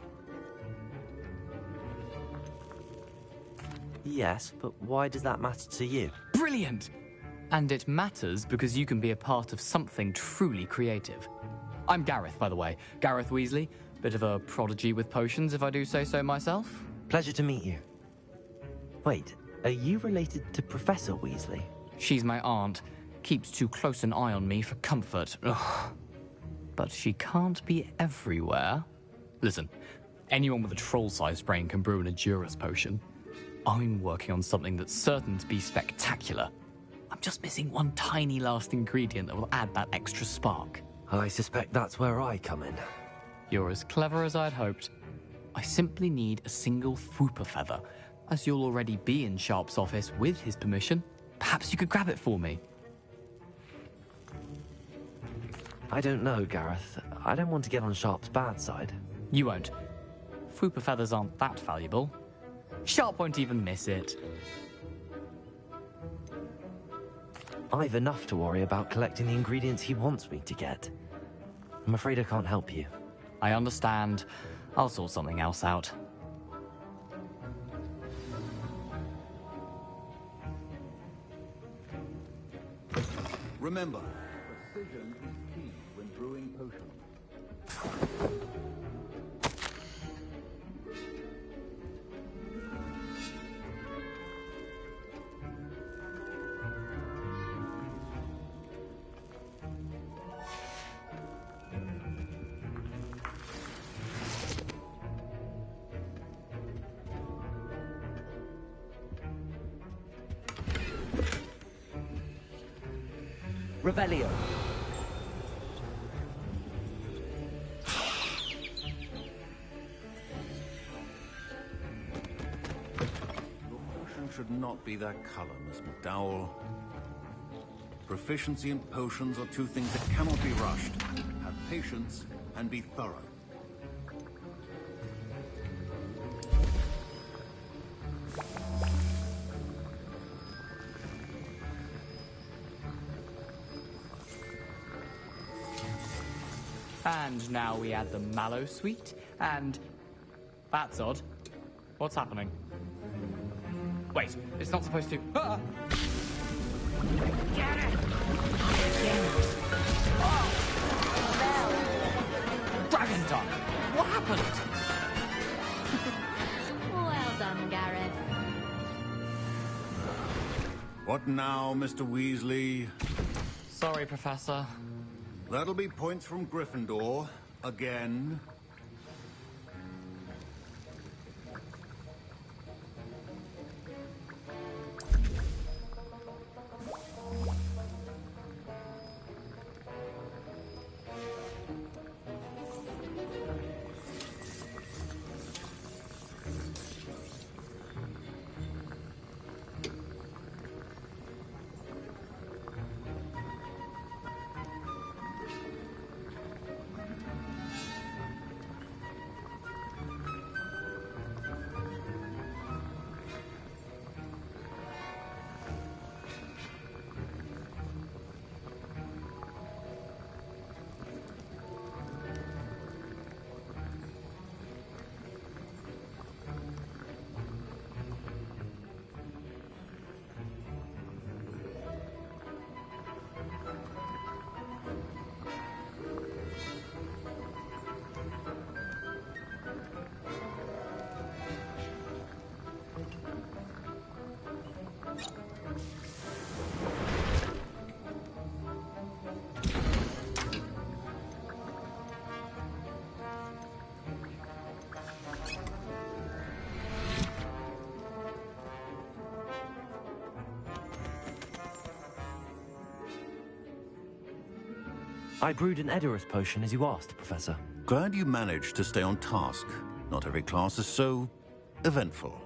Yes, but why does that matter to you? Brilliant! And it matters because you can be a part of something truly creative. I'm Gareth, by the way. Gareth Weasley. Bit of a prodigy with potions, if I do say so myself. Pleasure to meet you. Wait, are you related to Professor Weasley? She's my aunt. Keeps too close an eye on me for comfort. Ugh. But she can't be everywhere. Listen, anyone with a troll-sized brain can brew an Edurus potion. I'm working on something that's certain to be spectacular. I'm just missing one tiny last ingredient that will add that extra spark. I suspect that's where I come in. You're as clever as I'd hoped. I simply need a single Fwooper feather. As you'll already be in Sharp's office with his permission, perhaps you could grab it for me. I don't know, Gareth. I don't want to get on Sharp's bad side. You won't. Fwooper feathers aren't that valuable. Sharp won't even miss it. I've enough to worry about collecting the ingredients he wants me to get. I'm afraid I can't help you. I understand. I'll sort something else out. Remember, precision is key when brewing potions. Revelio. Your potion should not be that color, Miss McDowell. Proficiency and potions are two things that cannot be rushed. Have patience and be thorough. And now we add the mallow sweet, and... That's odd. What's happening? Wait, it's not supposed to... Ah! Get it! Oh! Dragon tongue! What happened? Well done, Gareth. What now, Mr. Weasley? Sorry, Professor. That'll be points from Gryffindor. Again. I brewed an Edorus potion as you asked, Professor. Glad you managed to stay on task. Not every class is so eventful.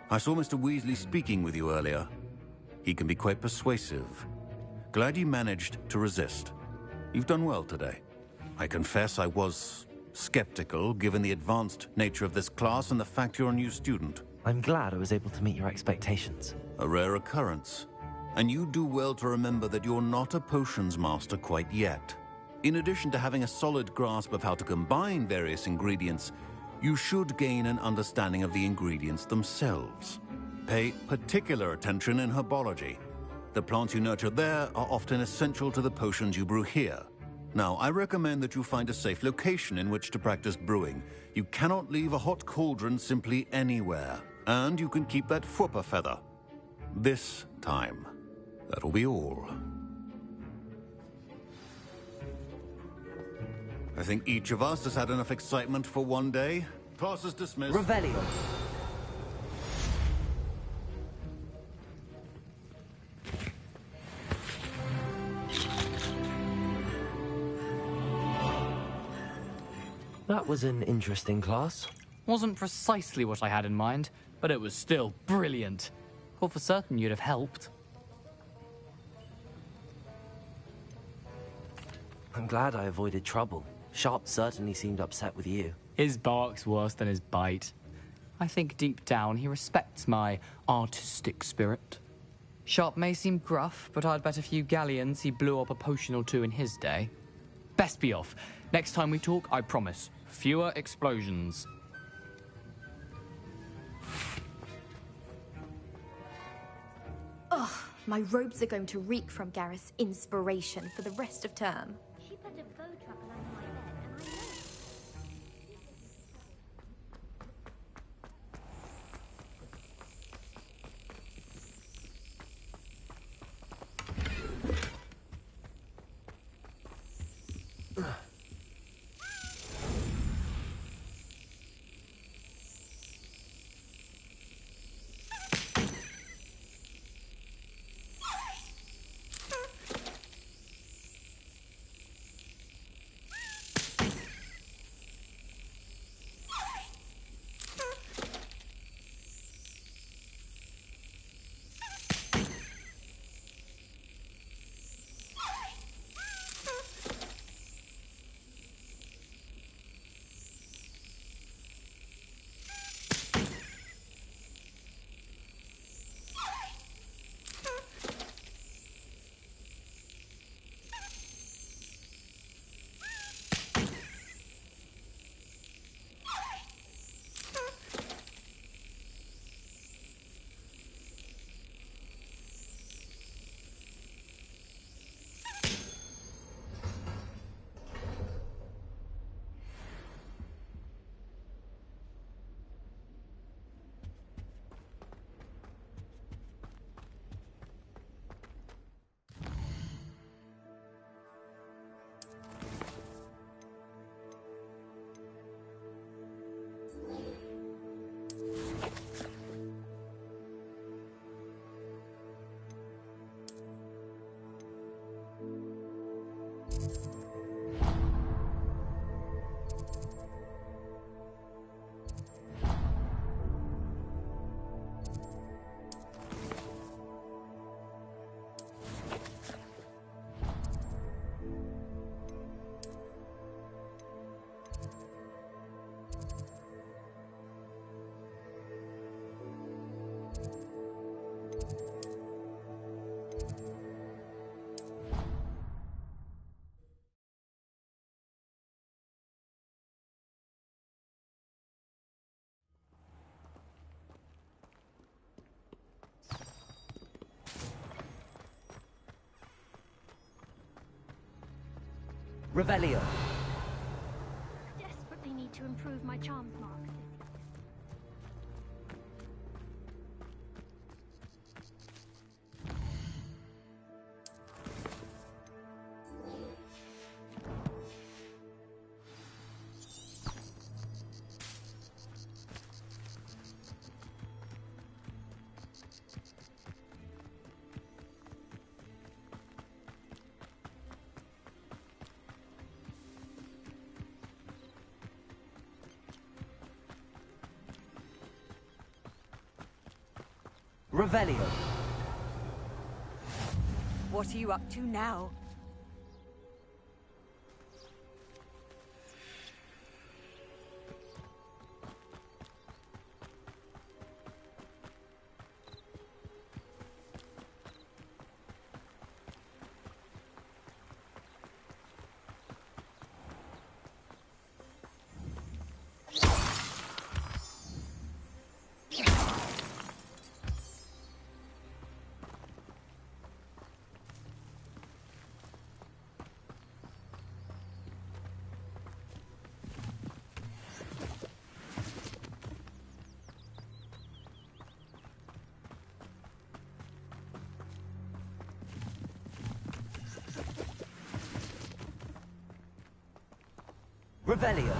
I saw Mr. Weasley speaking with you earlier. He can be quite persuasive. Glad you managed to resist. You've done well today. I confess I was skeptical, given the advanced nature of this class and the fact you're a new student. I'm glad I was able to meet your expectations. A rare occurrence. And you do well to remember that you're not a potions master quite yet. In addition to having a solid grasp of how to combine various ingredients, you should gain an understanding of the ingredients themselves. Pay particular attention in herbology. The plants you nurture there are often essential to the potions you brew here. Now, I recommend that you find a safe location in which to practice brewing. You cannot leave a hot cauldron simply anywhere. And you can keep that Fwooper feather. This time. That'll be all. I think each of us has had enough excitement for one day. Class is dismissed. Revelio. That was an interesting class. Wasn't precisely what I had in mind, but it was still brilliant. Thought for certain you'd have helped. I'm glad I avoided trouble. Sharp certainly seemed upset with you. His bark's worse than his bite. I think deep down he respects my artistic spirit. Sharp may seem gruff, but I'd bet a few galleons he blew up a potion or two in his day. Best be off. Next time we talk, I promise, fewer explosions. Ugh, my robes are going to reek from Gareth's inspiration for the rest of term. She put a bow truckle under my bed, and I know. Revelio. Desperately need to improve my charms mark. Revelio. What are you up to now? Revelio.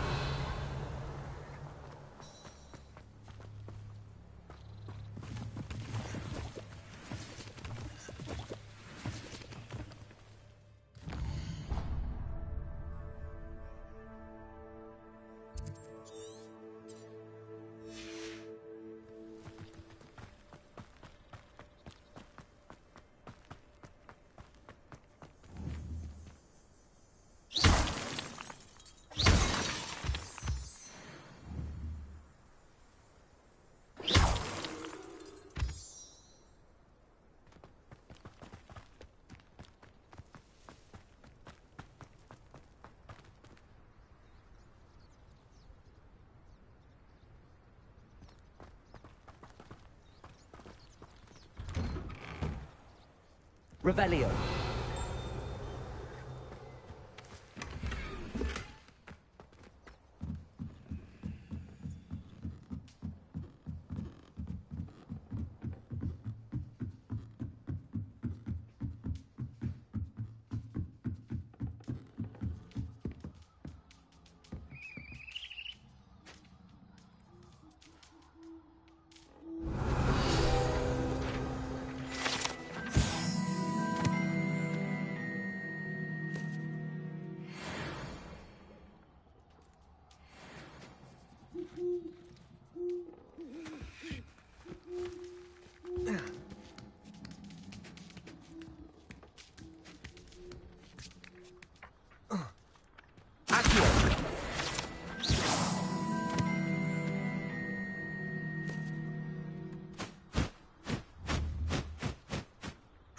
Revelio.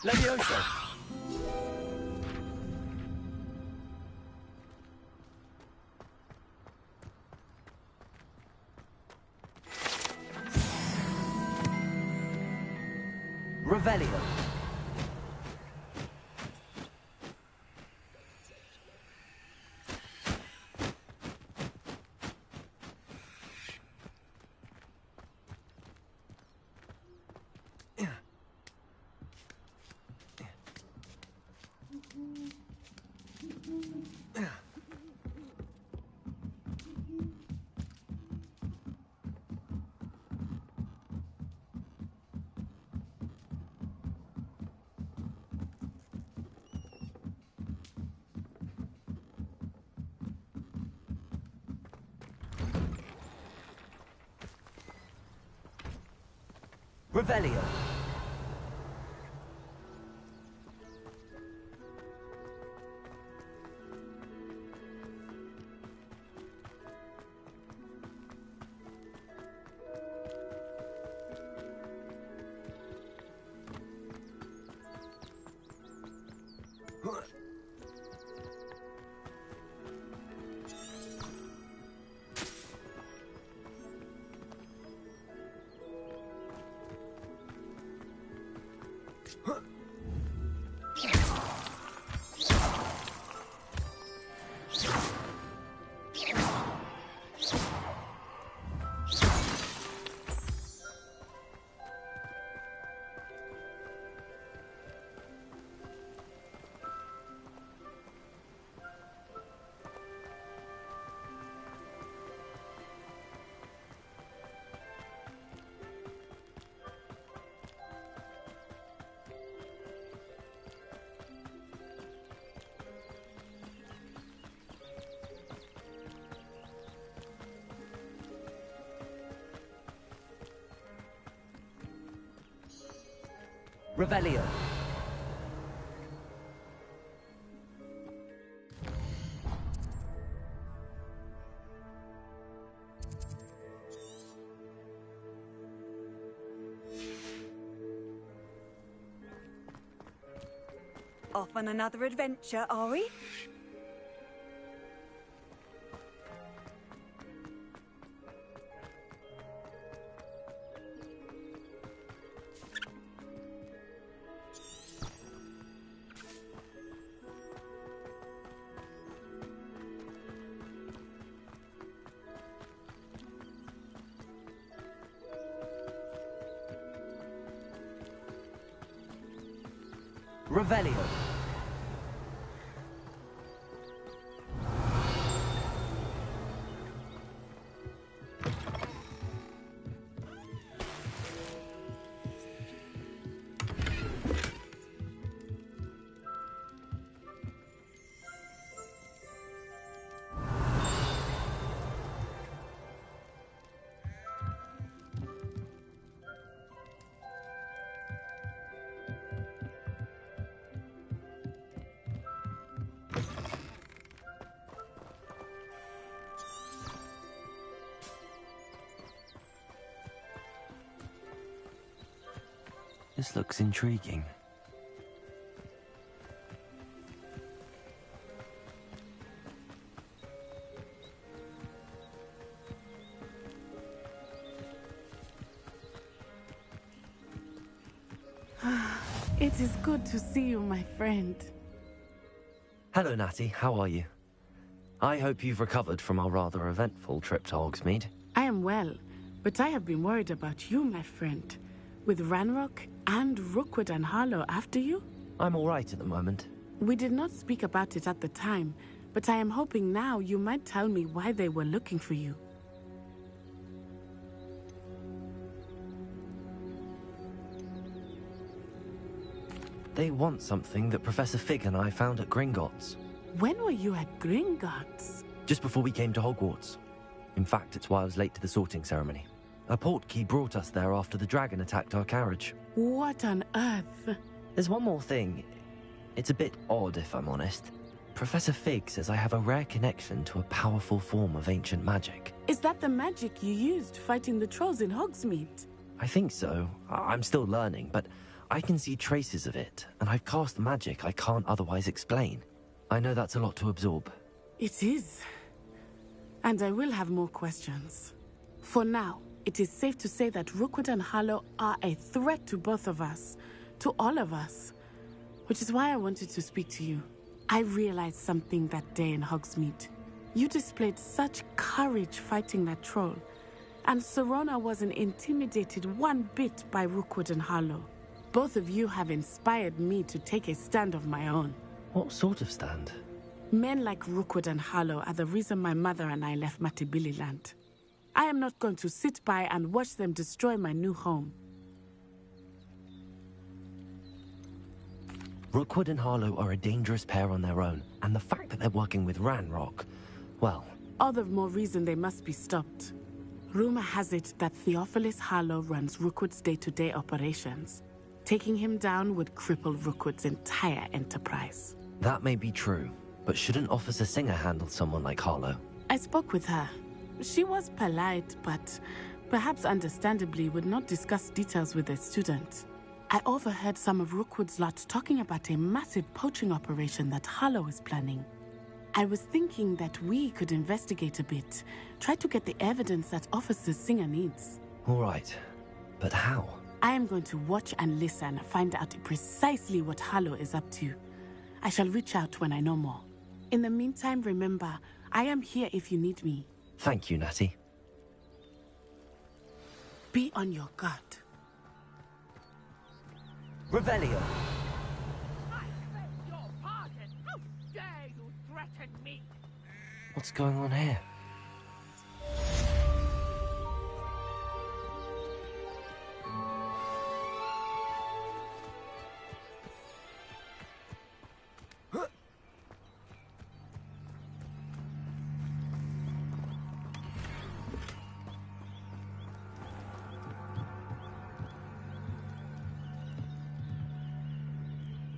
Levioso. Revelio. Revelio. Revelio. Off on another adventure, are we? Revelio. This looks intriguing. It is good to see you, my friend. Hello, Natty. How are you? I hope you've recovered from our rather eventful trip to Hogsmeade. I am well, but I have been worried about you, my friend. With Ranrock and Rookwood and Harlow after you? I'm all right at the moment. We did not speak about it at the time, but I am hoping now you might tell me why they were looking for you. They want something that Professor Fig and I found at Gringotts. When were you at Gringotts? Just before we came to Hogwarts. In fact, it's why I was late to the sorting ceremony. A portkey brought us there after the dragon attacked our carriage. What on earth? There's one more thing. It's a bit odd, if I'm honest. Professor Fig says I have a rare connection to a powerful form of ancient magic. Is that the magic you used fighting the trolls in Hogsmeade? I think so. I'm still learning, but I can see traces of it, and I've cast magic I can't otherwise explain. I know that's a lot to absorb. It is. And I will have more questions. For now, it is safe to say that Rookwood and Harlow are a threat to both of us. To all of us. Which is why I wanted to speak to you. I realized something that day in Hogsmeade. You displayed such courage fighting that troll. And Serona wasn't intimidated one bit by Rookwood and Harlow. Both of you have inspired me to take a stand of my own. What sort of stand? Men like Rookwood and Harlow are the reason my mother and I left Matabeleland. I am not going to sit by and watch them destroy my new home. Rookwood and Harlow are a dangerous pair on their own, and the fact that they're working with Ranrock, well... All the more reason they must be stopped. Rumor has it that Theophilus Harlow runs Rookwood's day-to-day operations. Taking him down would cripple Rookwood's entire enterprise. That may be true, but shouldn't Officer Singer handle someone like Harlow? I spoke with her. She was polite, but perhaps understandably would not discuss details with a student. I overheard some of Rookwood's lot talking about a massive poaching operation that Harlow is planning. I was thinking that we could investigate a bit, try to get the evidence that Officer Singer needs. All right, but how? I am going to watch and listen, find out precisely what Harlow is up to. I shall reach out when I know more. In the meantime, remember, I am here if you need me. Thank you, Natty. Be on your guard. Revelio. I beg your pardon. How dare you threaten me? What's going on here?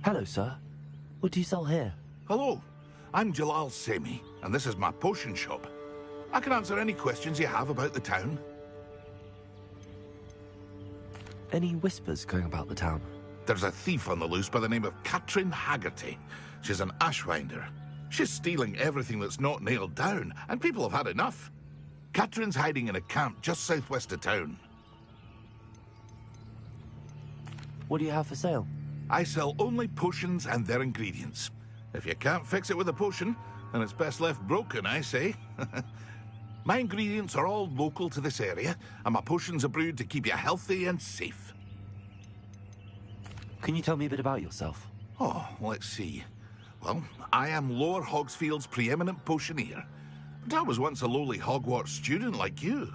Hello, sir. What do you sell here? Hello, I'm Jalal Semi, and this is my potion shop. I can answer any questions you have about the town. Any whispers going about the town? There's a thief on the loose by the name of Katrin Haggerty. She's an ashwinder. She's stealing everything that's not nailed down, and people have had enough. Katrin's hiding in a camp just southwest of town. What do you have for sale? I sell only potions and their ingredients. If you can't fix it with a potion, then it's best left broken, I say. My ingredients are all local to this area, and my potions are brewed to keep you healthy and safe. Can you tell me a bit about yourself? Oh, let's see. Well, I am Lower Hogsfield's preeminent potioneer, but I was once a lowly Hogwarts student like you.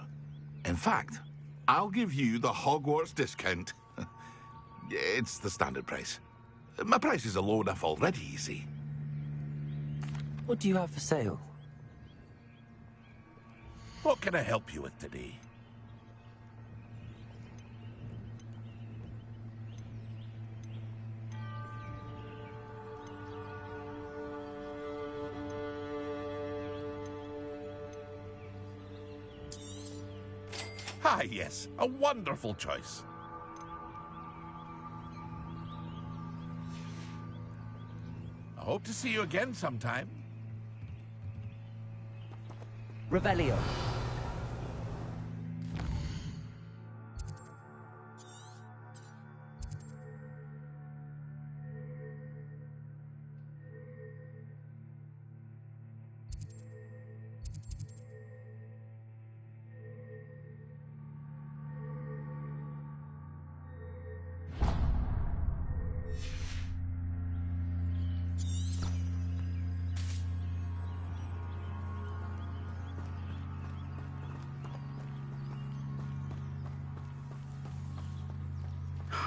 In fact, I'll give you the Hogwarts discount. It's the standard price. My prices are low enough already, you see. What do you have for sale? What can I help you with today? Ah, yes, a wonderful choice. I hope to see you again sometime. Revelio.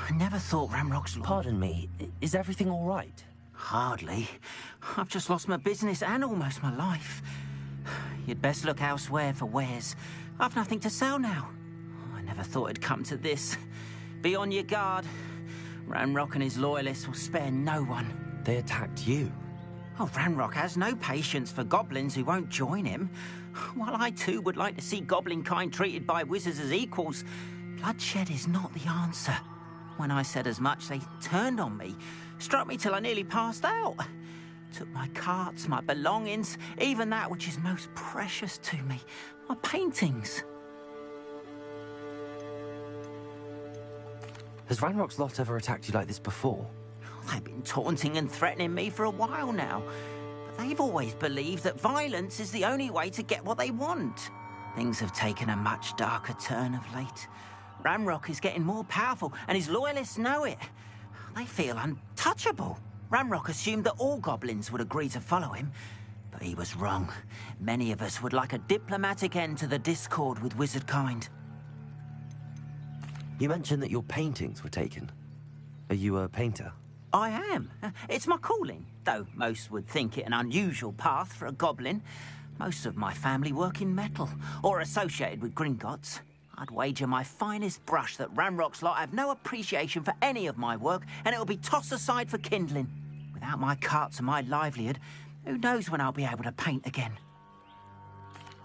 I never thought Ramrock's... Pardon me, is everything all right? Hardly. I've just lost my business and almost my life. You'd best look elsewhere for wares. I've nothing to sell now. I never thought it'd come to this. Be on your guard. Ranrock and his loyalists will spare no one. They attacked you? Oh, Ranrock has no patience for goblins who won't join him. While I too would like to see goblin kind treated by wizards as equals, bloodshed is not the answer. When I said as much, they turned on me, struck me till I nearly passed out. Took my carts, my belongings, even that which is most precious to me, my paintings. Has Ranrock's lot ever attacked you like this before? They've been taunting and threatening me for a while now. But they've always believed that violence is the only way to get what they want. Things have taken a much darker turn of late. Ranrock is getting more powerful, and his loyalists know it. They feel untouchable. Ranrock assumed that all goblins would agree to follow him, but he was wrong. Many of us would like a diplomatic end to the discord with wizard kind. You mentioned that your paintings were taken. Are you a painter? I am. It's my calling, though most would think it an unusual path for a goblin. Most of my family work in metal, or associated with Gringotts. I'd wager my finest brush that Ranrock's lot have no appreciation for any of my work, and it'll be tossed aside for kindling. Without my carts and my livelihood, who knows when I'll be able to paint again.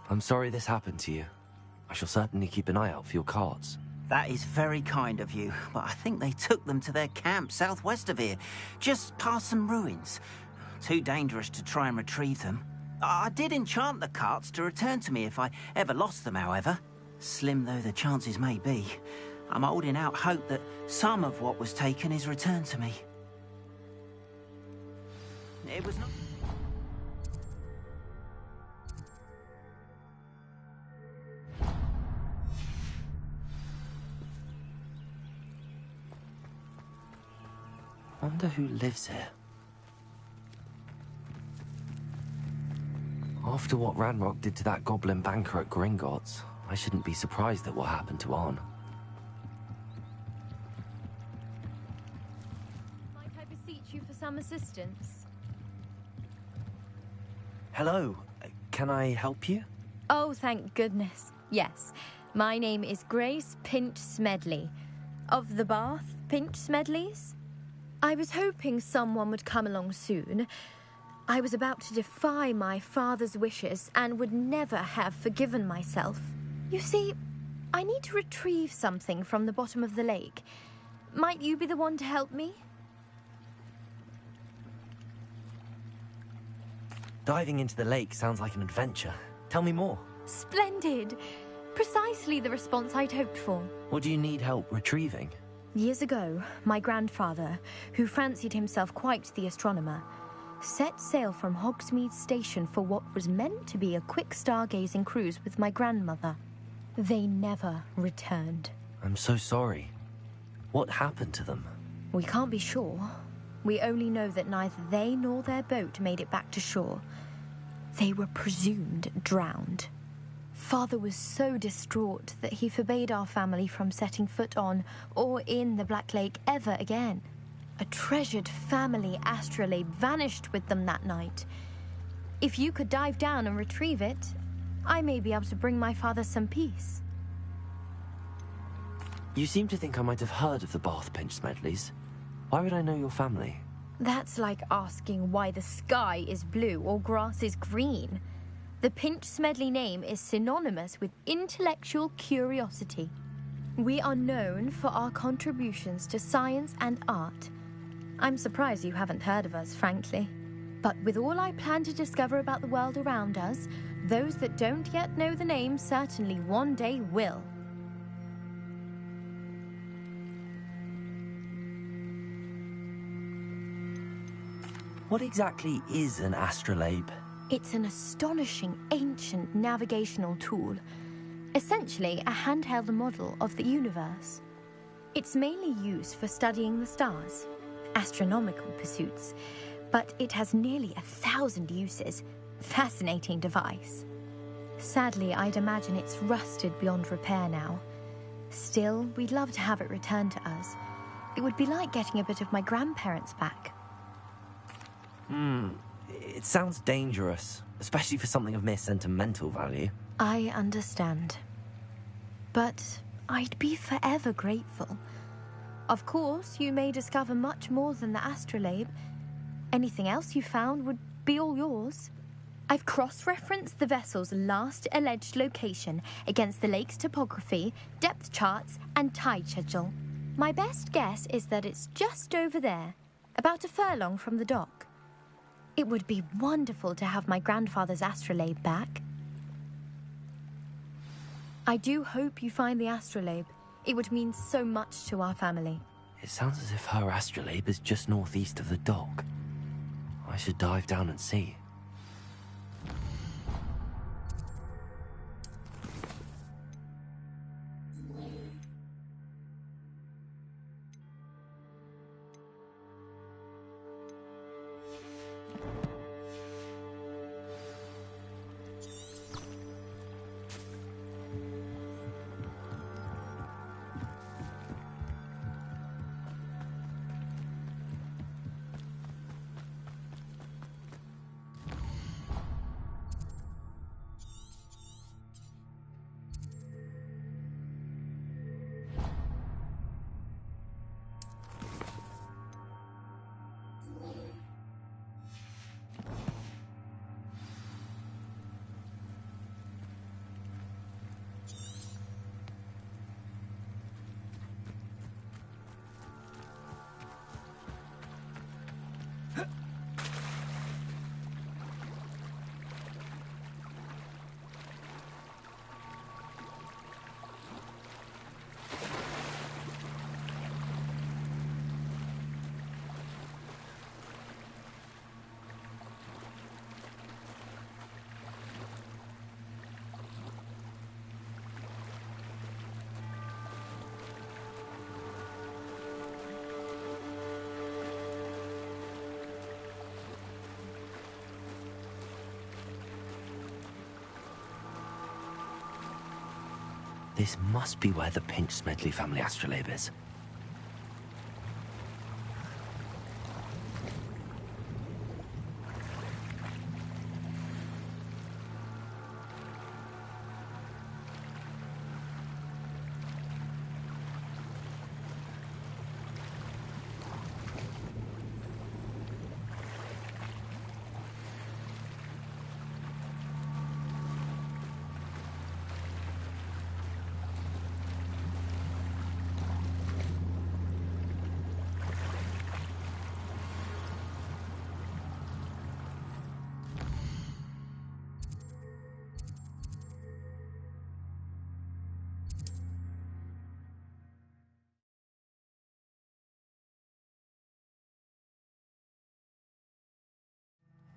I'm sorry this happened to you. I shall certainly keep an eye out for your carts. That is very kind of you, but I think they took them to their camp southwest of here, just past some ruins. Too dangerous to try and retrieve them. I did enchant the carts to return to me if I ever lost them, however. Slim though the chances may be, I'm holding out hope that some of what was taken is returned to me. It was not... Wonder who lives here. After what Ranrock did to that goblin banker at Gringotts, I shouldn't be surprised at what happened to Arn. Might I beseech you for some assistance? Hello, can I help you? Oh, thank goodness. Yes. My name is Grace Pinch Smedley. Of the Bath Pinch Smedleys? I was hoping someone would come along soon. I was about to defy my father's wishes and would never have forgiven myself. You see, I need to retrieve something from the bottom of the lake. Might you be the one to help me? Diving into the lake sounds like an adventure. Tell me more. Splendid! Precisely the response I'd hoped for. What do you need help retrieving? Years ago, my grandfather, who fancied himself quite the astronomer, set sail from Hogsmeade Station for what was meant to be a quick stargazing cruise with my grandmother. They never returned. I'm so sorry. What happened to them? We can't be sure. We only know that neither they nor their boat made it back to shore. They were presumed drowned. Father was so distraught that he forbade our family from setting foot on or in the Black Lake ever again. A treasured family astrolabe vanished with them that night. If you could dive down and retrieve it, I may be able to bring my father some peace. You seem to think I might have heard of the Bath Pinch Smedleys. Why would I know your family? That's like asking why the sky is blue or grass is green. The Pinch Smedley name is synonymous with intellectual curiosity. We are known for our contributions to science and art. I'm surprised you haven't heard of us, frankly. But with all I plan to discover about the world around us, those that don't yet know the name certainly one day will. What exactly is an astrolabe? It's an astonishing ancient navigational tool, essentially a handheld model of the universe. It's mainly used for studying the stars, astronomical pursuits, but it has nearly 1,000 uses. Fascinating device. Sadly, I'd imagine it's rusted beyond repair now. Still, we'd love to have it returned to us. It would be like getting a bit of my grandparents back. It sounds dangerous, especially for something of mere sentimental value. I understand. But I'd be forever grateful. Of course, you may discover much more than the astrolabe. Anything else you found would be all yours. I've cross-referenced the vessel's last alleged location against the lake's topography, depth charts, and tide schedule. My best guess is that it's just over there, about a furlong from the dock. It would be wonderful to have my grandfather's astrolabe back. I do hope you find the astrolabe. It would mean so much to our family. It sounds as if her astrolabe is just northeast of the dock. I should dive down and see. This must be where the Pinch-Smedley family astrolabe is.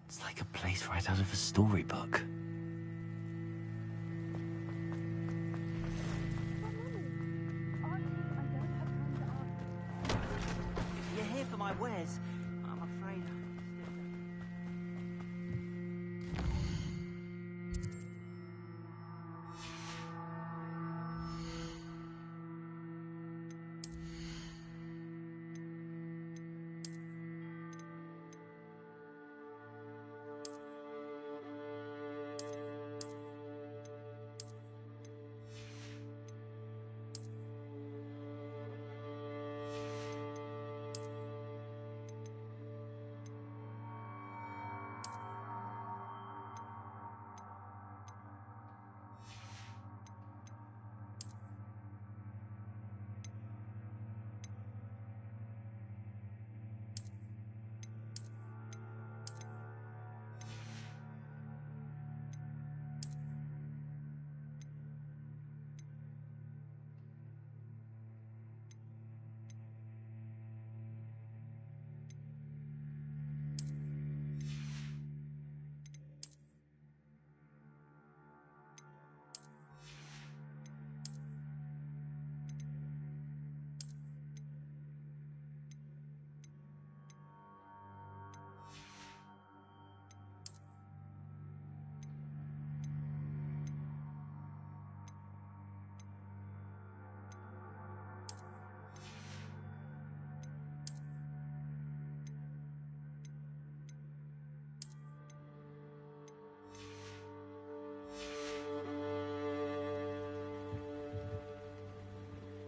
It's like a place right out of a storybook. You're here for my wares. I'm afraid.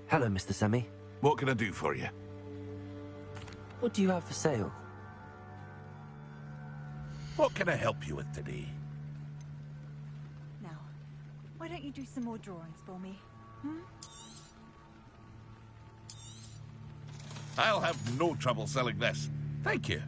Hello, Mr. Semi. What can I do for you? What do you have for sale? What can I help you with today? Now, why don't you do some more drawings for me? Hmm? I'll have no trouble selling this. Thank you.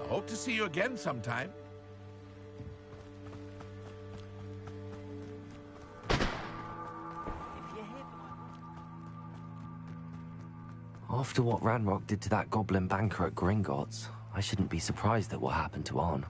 Hope to see you again sometime. After what Ranrock did to that goblin banker at Gringotts, I shouldn't be surprised at what happened to Arn.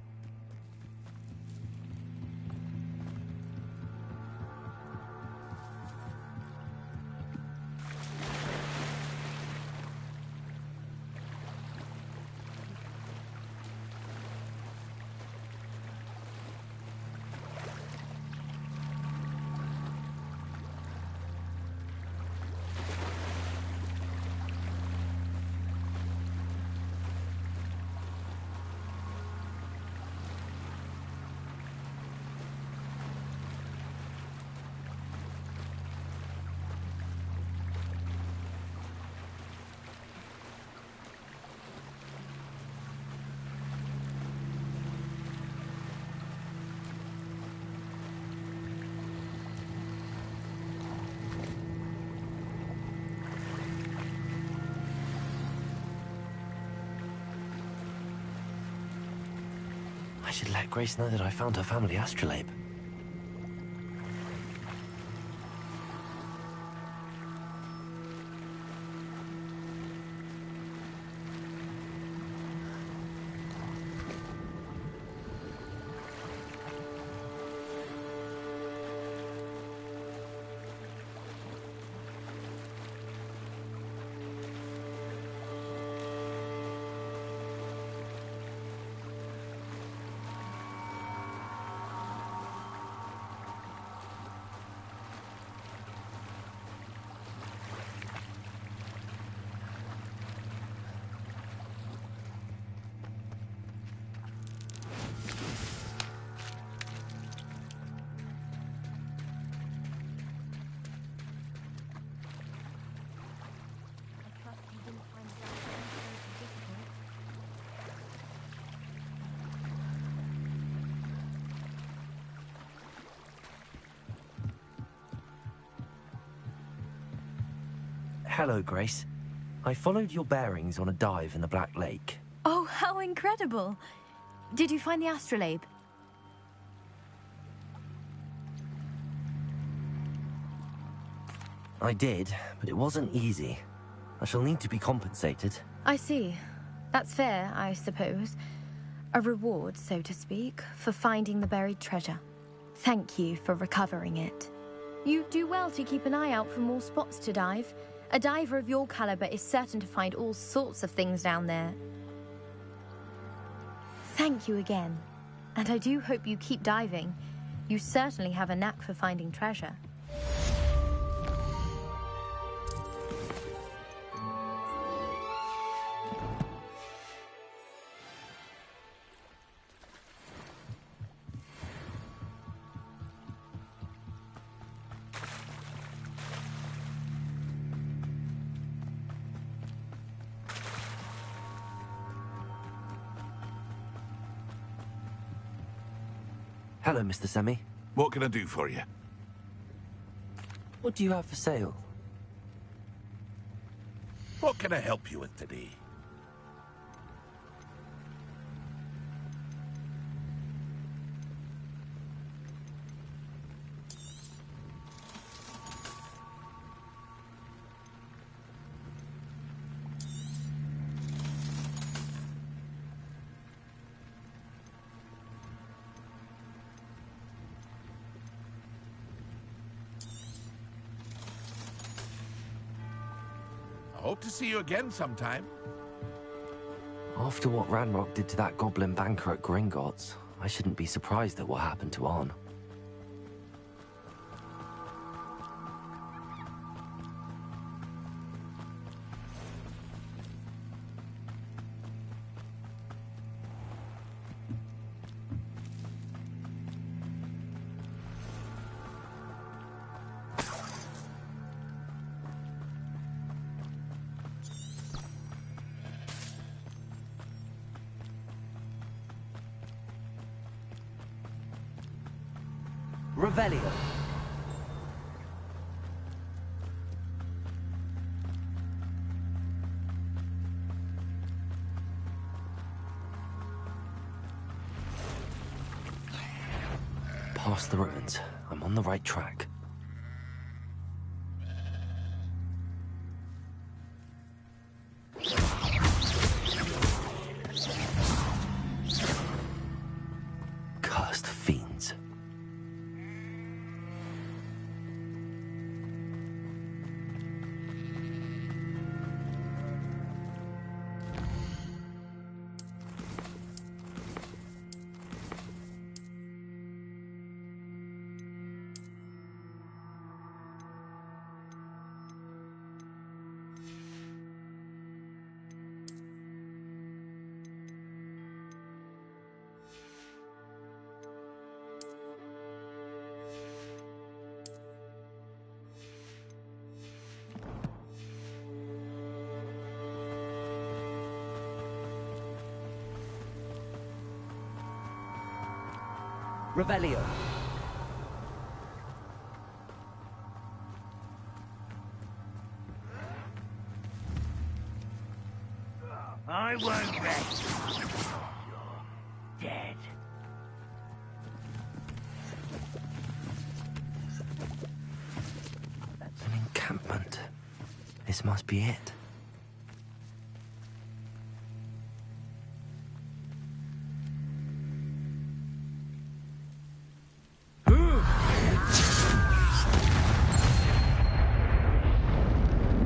I should let Grace know that I found her family astrolabe. Hello, Grace. I followed your bearings on a dive in the Black Lake. Oh, how incredible! Did you find the astrolabe? I did, but it wasn't easy. I shall need to be compensated. I see. That's fair, I suppose. A reward, so to speak, for finding the buried treasure. Thank you for recovering it. You do well to keep an eye out for more spots to dive. A diver of your caliber is certain to find all sorts of things down there. Thank you again. And I do hope you keep diving. You certainly have a knack for finding treasure. Hello, Mr. Semi. What can I do for you? What do you have for sale? What can I help you with today? Hope to see you again sometime. After what Ranrock did to that goblin banker at Gringotts, I shouldn't be surprised at what happened to Arn. Revelio. Past the ruins. I'm on the right track. Cursed fiends. Revelio. I won't rest. You're dead. An encampment. This must be it.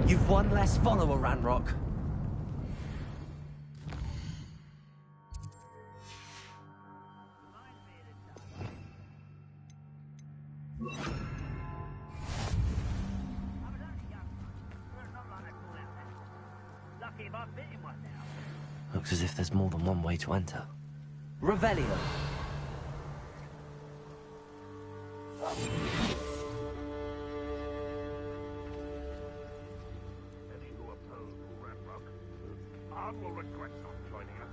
You've one less follower, Ranrock. Looks as if there's more than one way to enter. Revelio. Arn will regret not joining us.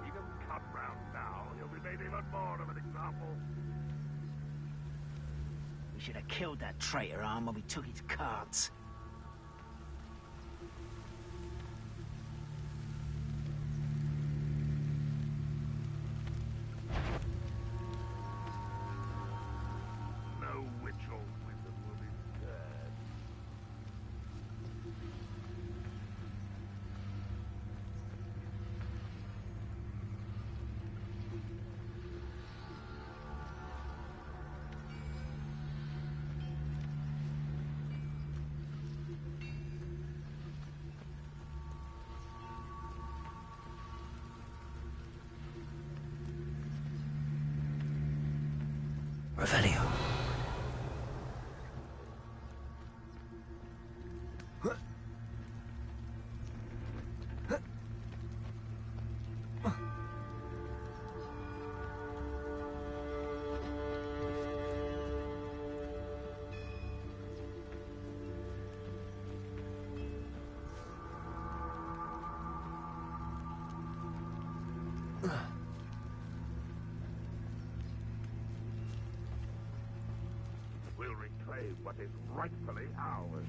He doesn't come round now, he'll be made even more of an example. We should have killed that traitor Arn when we took his cards. No witch or wizard will be spared. Revelio. We'll reclaim what is rightfully ours.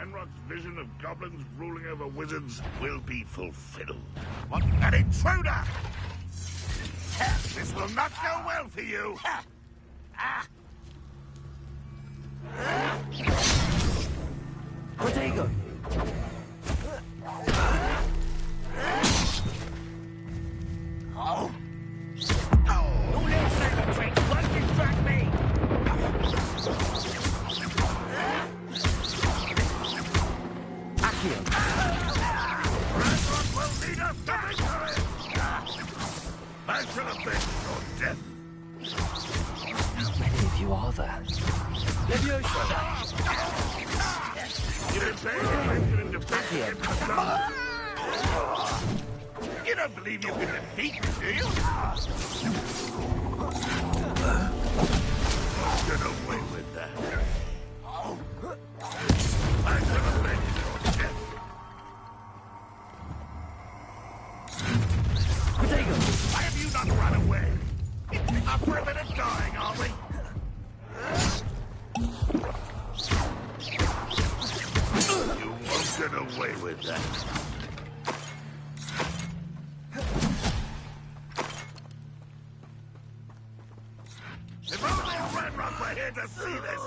Ranrock's vision of goblins ruling over wizards will be fulfilled. What an intruder! This will not go well for you! Protego! Oh! You little servant tricks won't distract me! Accio! Ranrock will need us to victory! I shall avenge your death! How many of you are there? Levioso! You didn't pay attention in defense You don't believe you can defeat me, do you? Get away with that. I shall avenge your death. Protego! Why have you not run away? Up for a bit of dying, are we? You won't get away with that. If only Ranrock were here to see this!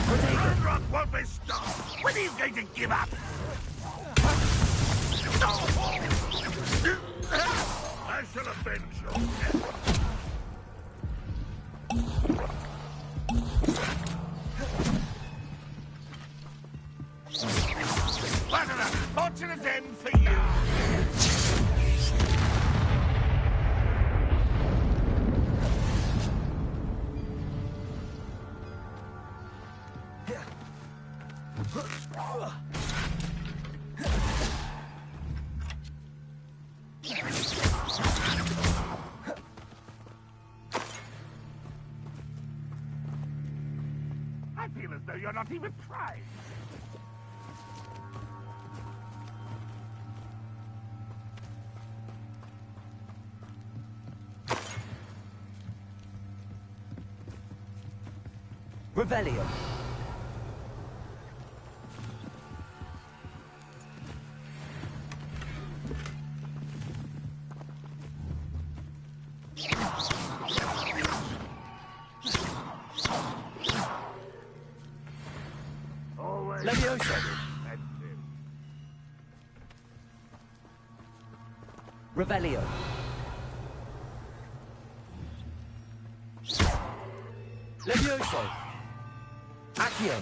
Ranrock won't be stopped! When are you going to give up? I shall avenge your death. What an unfortunate end for you! I feel as though you're not even trying. Revelio! Levioso! Revelio! Levioso! Accio!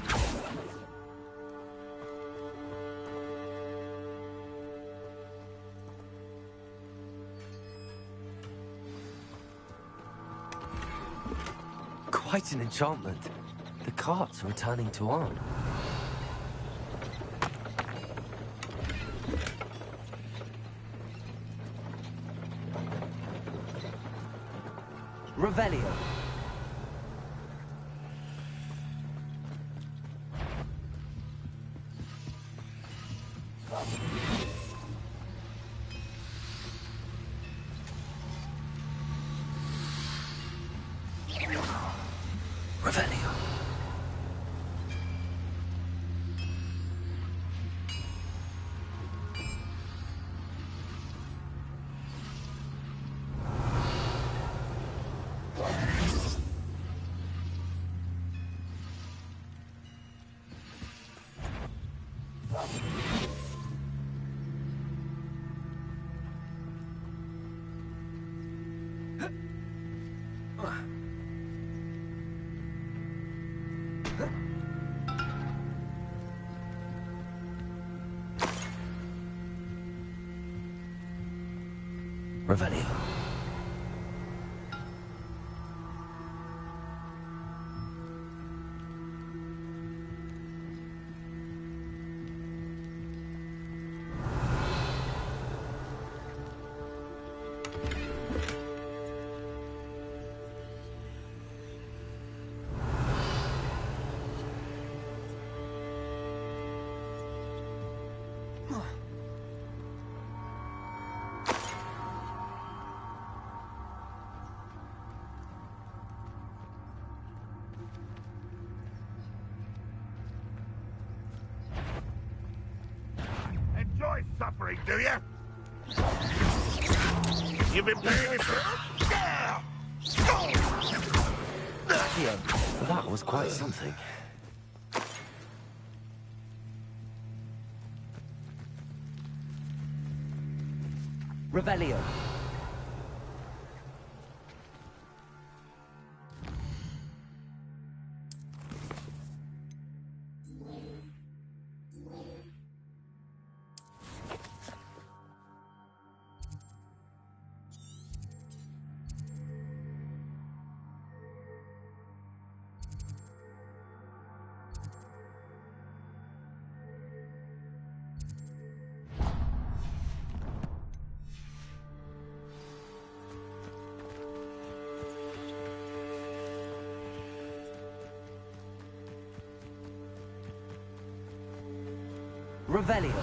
Quite an enchantment. The carts are returning to Arn. Revelio. Revelio. Revelio. suffering, do you? You've been paying it for... Yeah, that was quite something. Revelio. Revelio.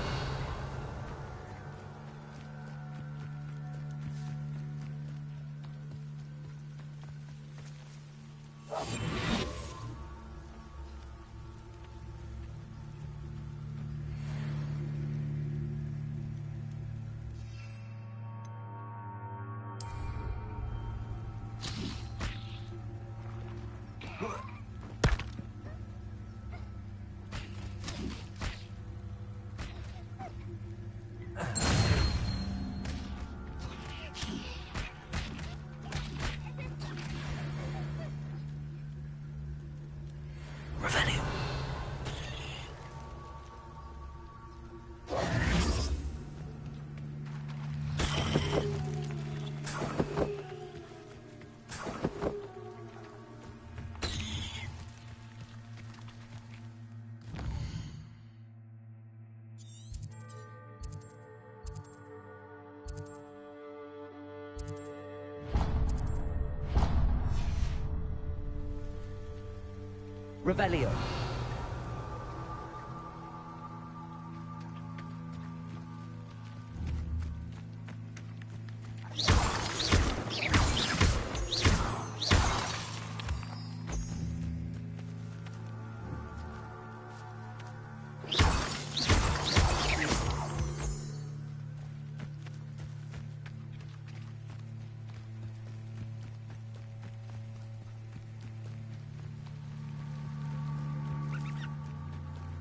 Revelio.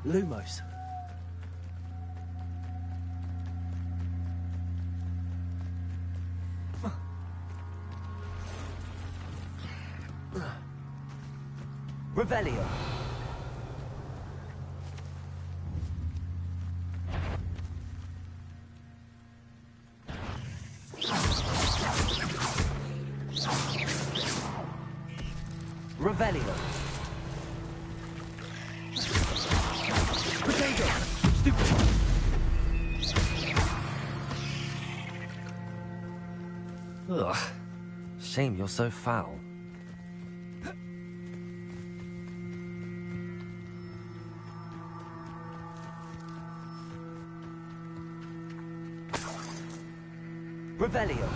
Lumos. Revelio. Revelio. Potato! Stupid! Ugh. Shame you're so foul. Revelio.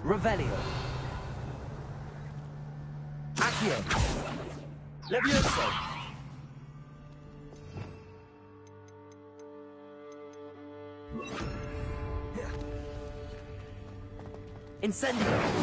Revelio. Accio. Levioso. Incendio!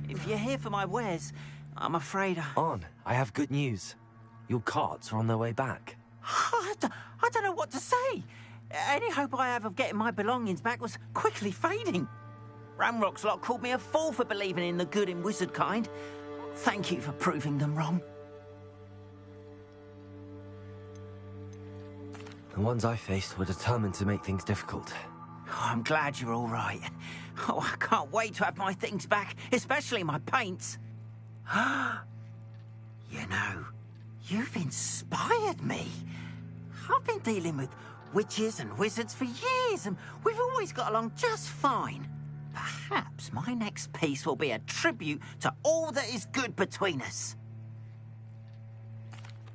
If you're here for my wares, I'm afraid I have good news. Your carts are on their way back. I don't know what to say. Any hope I have of getting my belongings back was quickly fading. Ramrock's lot called me a fool for believing in the good in wizard kind. Thank you for proving them wrong. The ones I faced were determined to make things difficult. Oh, I'm glad you're all right. Oh, I can't wait to have my things back, especially my paints. You know, you've inspired me. I've been dealing with witches and wizards for years, and we've always got along just fine. Perhaps my next piece will be a tribute to all that is good between us.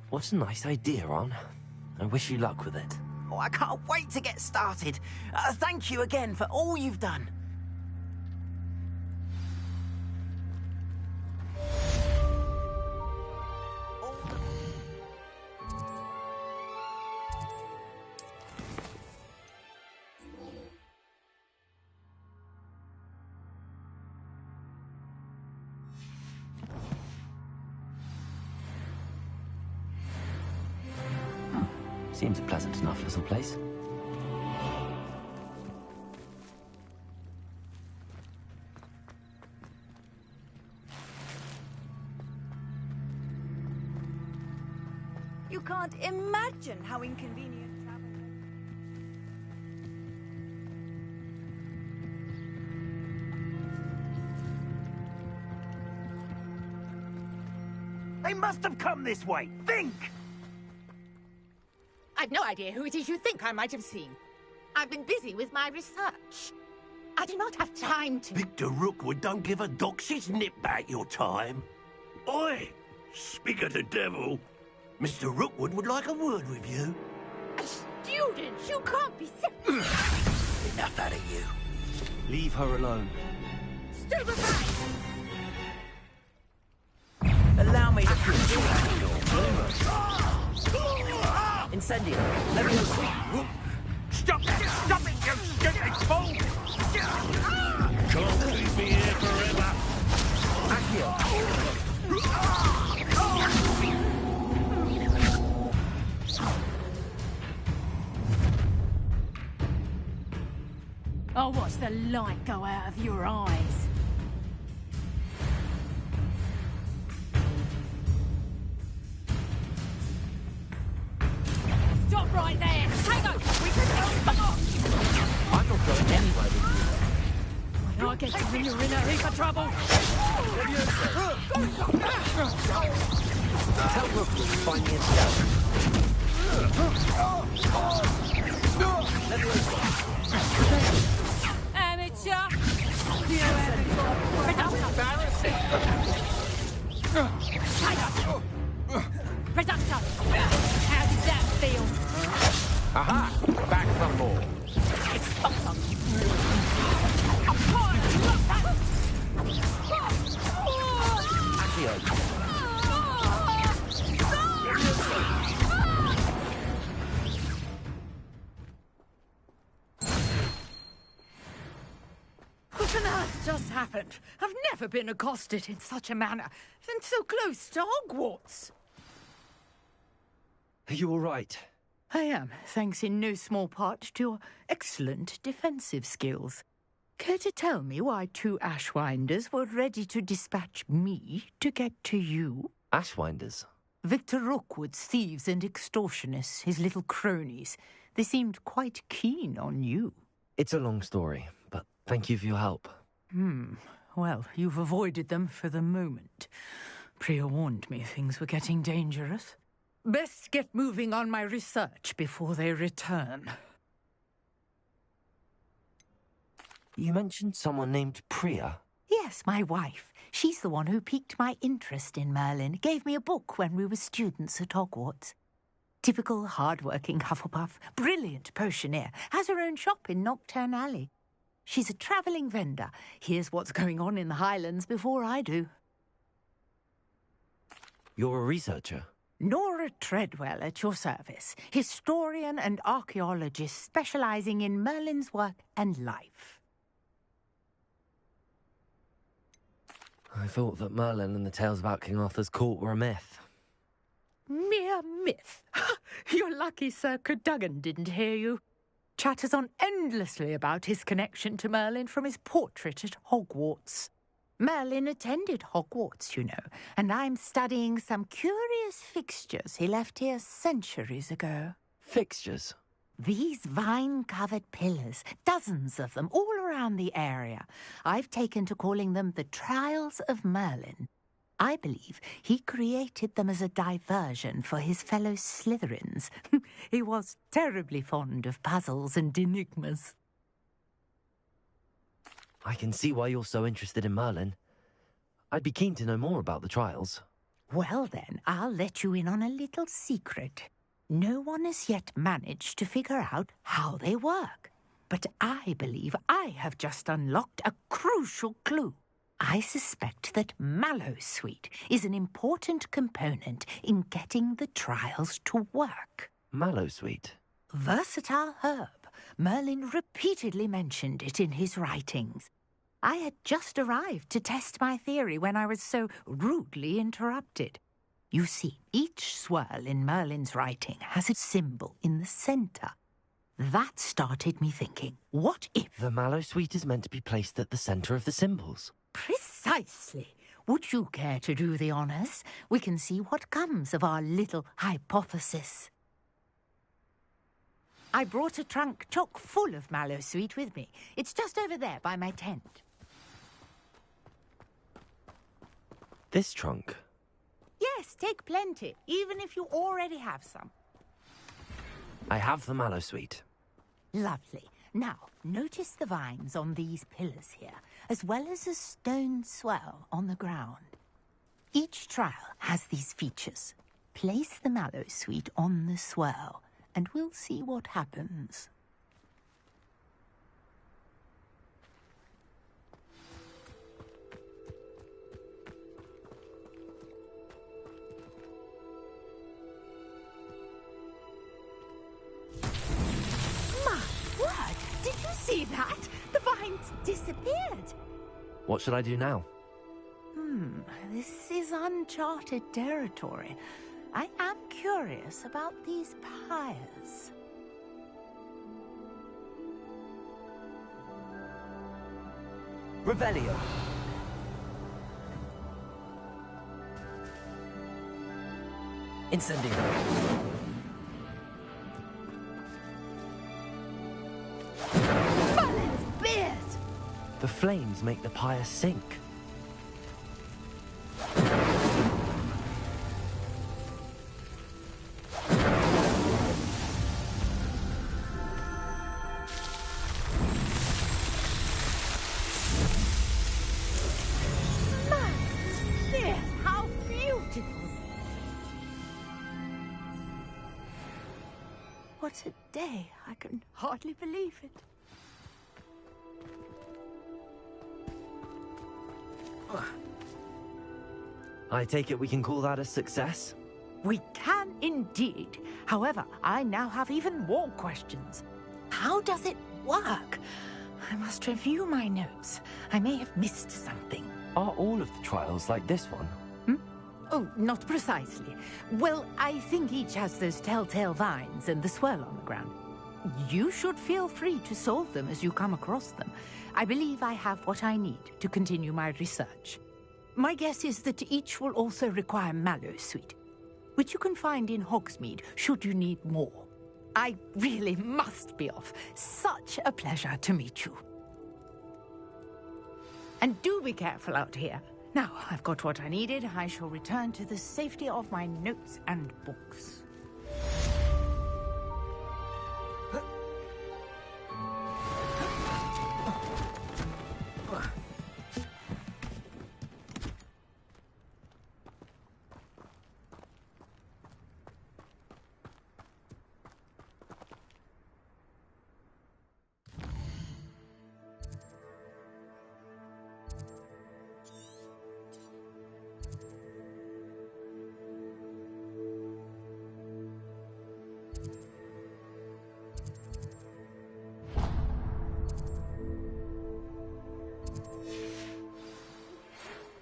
What a nice idea, Ron. I wish you luck with it. Oh, I can't wait to get started. Thank you again for all you've done. Seems a pleasant enough little place. You can't imagine how inconvenient travel is. They must have come this way. Think! I've no idea who it is you think I might have seen. I've been busy with my research. I do not have time to... Victor Rookwood don't give a doxy's nip back your time. Oi! Speak of the devil. Mr. Rookwood would like a word with you. A student? You can't be... Enough out of you. Leave her alone. Stupefy! Allow me to... Incendio! Let me know. Stop that! Stop it, you stupid fool! Can't leave me here forever! I'll watch the light go out of your eyes. Stop right there! Hang on! We can help! I'm not going anywhere with When I get you in, you're in a heap of trouble! Tell Rookwood to find me a scout. Let me know. Amateur! You haven't got... Embarrassing! Reductor! How did that feel? Aha! Back some more. It's awesome! Accio. What on earth just happened? I've never been accosted in such a manner, and so close to Hogwarts. Are you all right? I am, thanks in no small part to your excellent defensive skills. Care to tell me why two Ashwinders were ready to dispatch me to get to you? Ashwinders? Victor Rookwood's thieves and extortionists, his little cronies. They seemed quite keen on you. It's a long story, but thank you for your help. Well, you've avoided them for the moment. Priya warned me things were getting dangerous. Best get moving on my research before they return. You mentioned someone named Priya. Yes, my wife. She's the one who piqued my interest in Merlin. Gave me a book when we were students at Hogwarts. Typical hard-working Hufflepuff, brilliant potioneer, has her own shop in Nocturne Alley. She's a travelling vendor. Hears what's going on in the Highlands before I do. You're a researcher? Nora Treadwell at your service, historian and archaeologist specialising in Merlin's work and life. I thought that Merlin and the tales about King Arthur's court were a myth. Mere myth. You're lucky Sir Cadogan didn't hear you. Chatters on endlessly about his connection to Merlin from his portrait at Hogwarts. Merlin attended Hogwarts, you know, and I'm studying some curious fixtures he left here centuries ago. Fixtures? These vine-covered pillars, dozens of them, all around the area. I've taken to calling them the Trials of Merlin. I believe he created them as a diversion for his fellow Slytherins. He was terribly fond of puzzles and enigmas. I can see why you're so interested in Merlin. I'd be keen to know more about the trials. Well then, I'll let you in on a little secret. No one has yet managed to figure out how they work. But I believe I have just unlocked a crucial clue. I suspect that Mallowsweet is an important component in getting the trials to work. Mallowsweet? Versatile herb. Merlin repeatedly mentioned it in his writings. I had just arrived to test my theory when I was so rudely interrupted. You see, each swirl in Merlin's writing has a symbol in the centre. That started me thinking, what if... The Mallowsweet is meant to be placed at the centre of the symbols. Precisely. Would you care to do the honours? We can see what comes of our little hypothesis. I brought a trunk chock full of Mallowsweet with me. It's just over there by my tent. This trunk? Yes, take plenty, even if you already have some. I have the Mallowsweet. Lovely. Now, notice the vines on these pillars here, as well as a stone swell on the ground. Each trial has these features. Place the Mallowsweet on the swirl, and we'll see what happens. My word! Did you see that? The vines disappeared. What should I do now? This is uncharted territory. I am curious about these pyres. Revelio. Incendio. Merlin's beard! The flames make the pyre sink. How beautiful! What a day! I can hardly believe it. I take it we can call that a success? We can indeed. However, I now have even more questions. How does it work? I must review my notes. I may have missed something. Are all of the trials like this one? Oh, not precisely. Well, I think each has those telltale vines and the swirl on the ground. You should feel free to solve them as you come across them. I believe I have what I need to continue my research. My guess is that each will also require Mallowsweet, which you can find in Hogsmeade should you need more. I really must be off. Such a pleasure to meet you. And do be careful out here. Now, I've got what I needed. I shall return to the safety of my notes and books.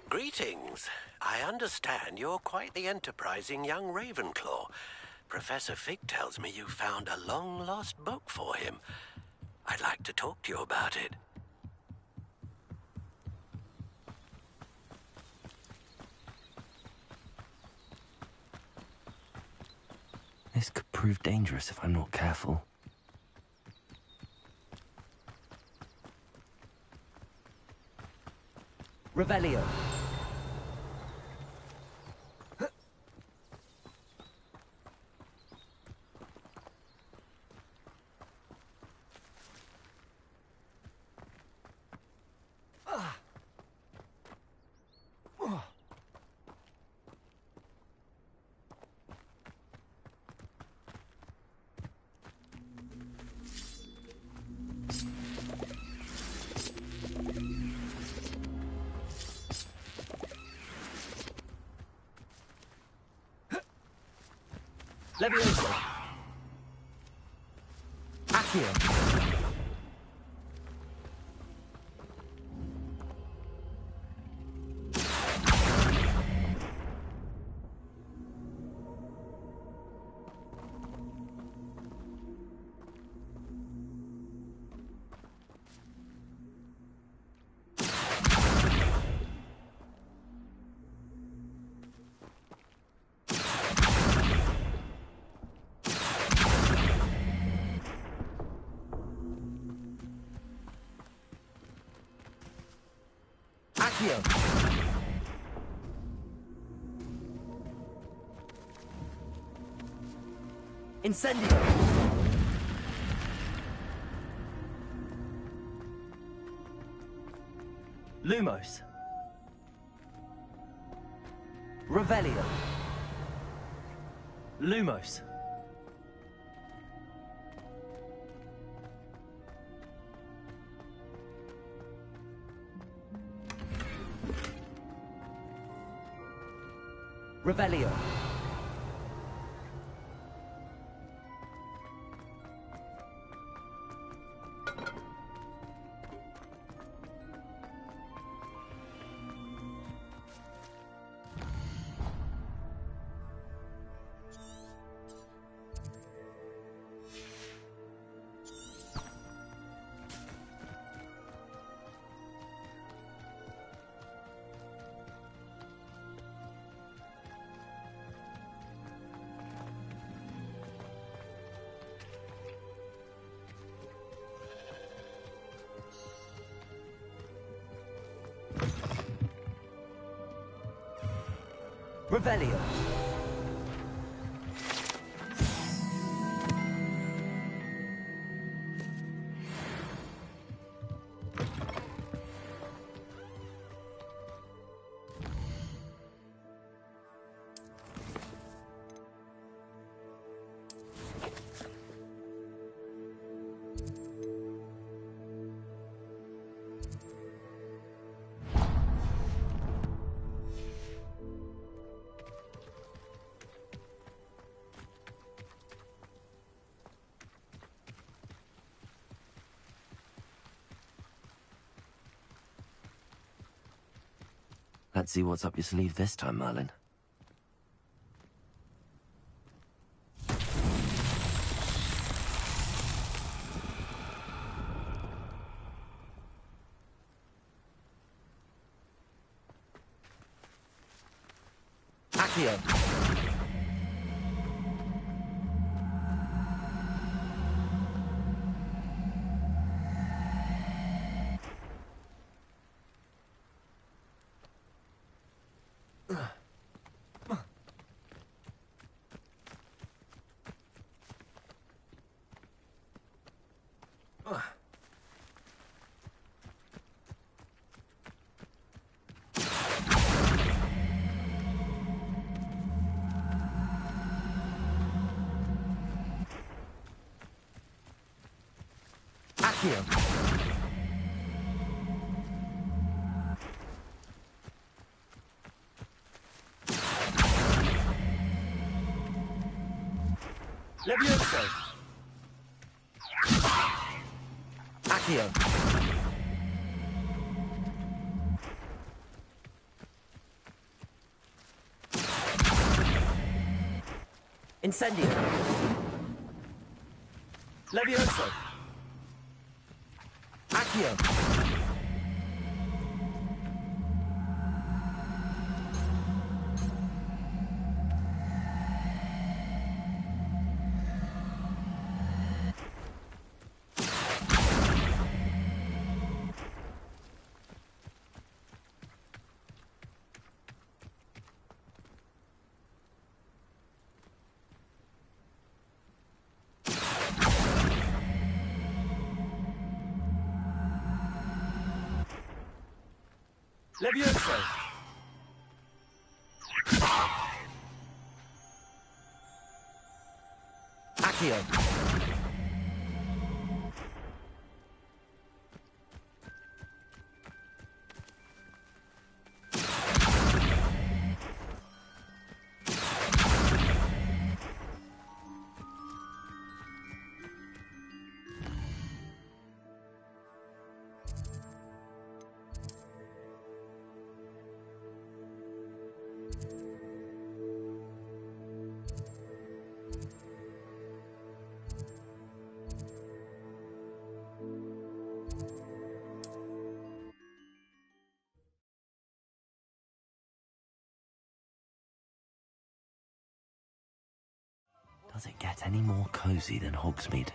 Greetings. I understand you're quite the enterprising young Ravenclaw. Professor Fig tells me you found a long-lost book for him. I'd like to talk to you about it. This could prove dangerous if I'm not careful. Revelio. Leviosa. Accio. Incendio. Lumos. Revelio. Lumos. Revelio. Revelio. Let's see what's up your sleeve this time, Merlin. Accio. Accio. Levioso. Accio. Incendio. Levioso. Accio. Levioso. Accio. Does it get any more cozy than Hogsmeade?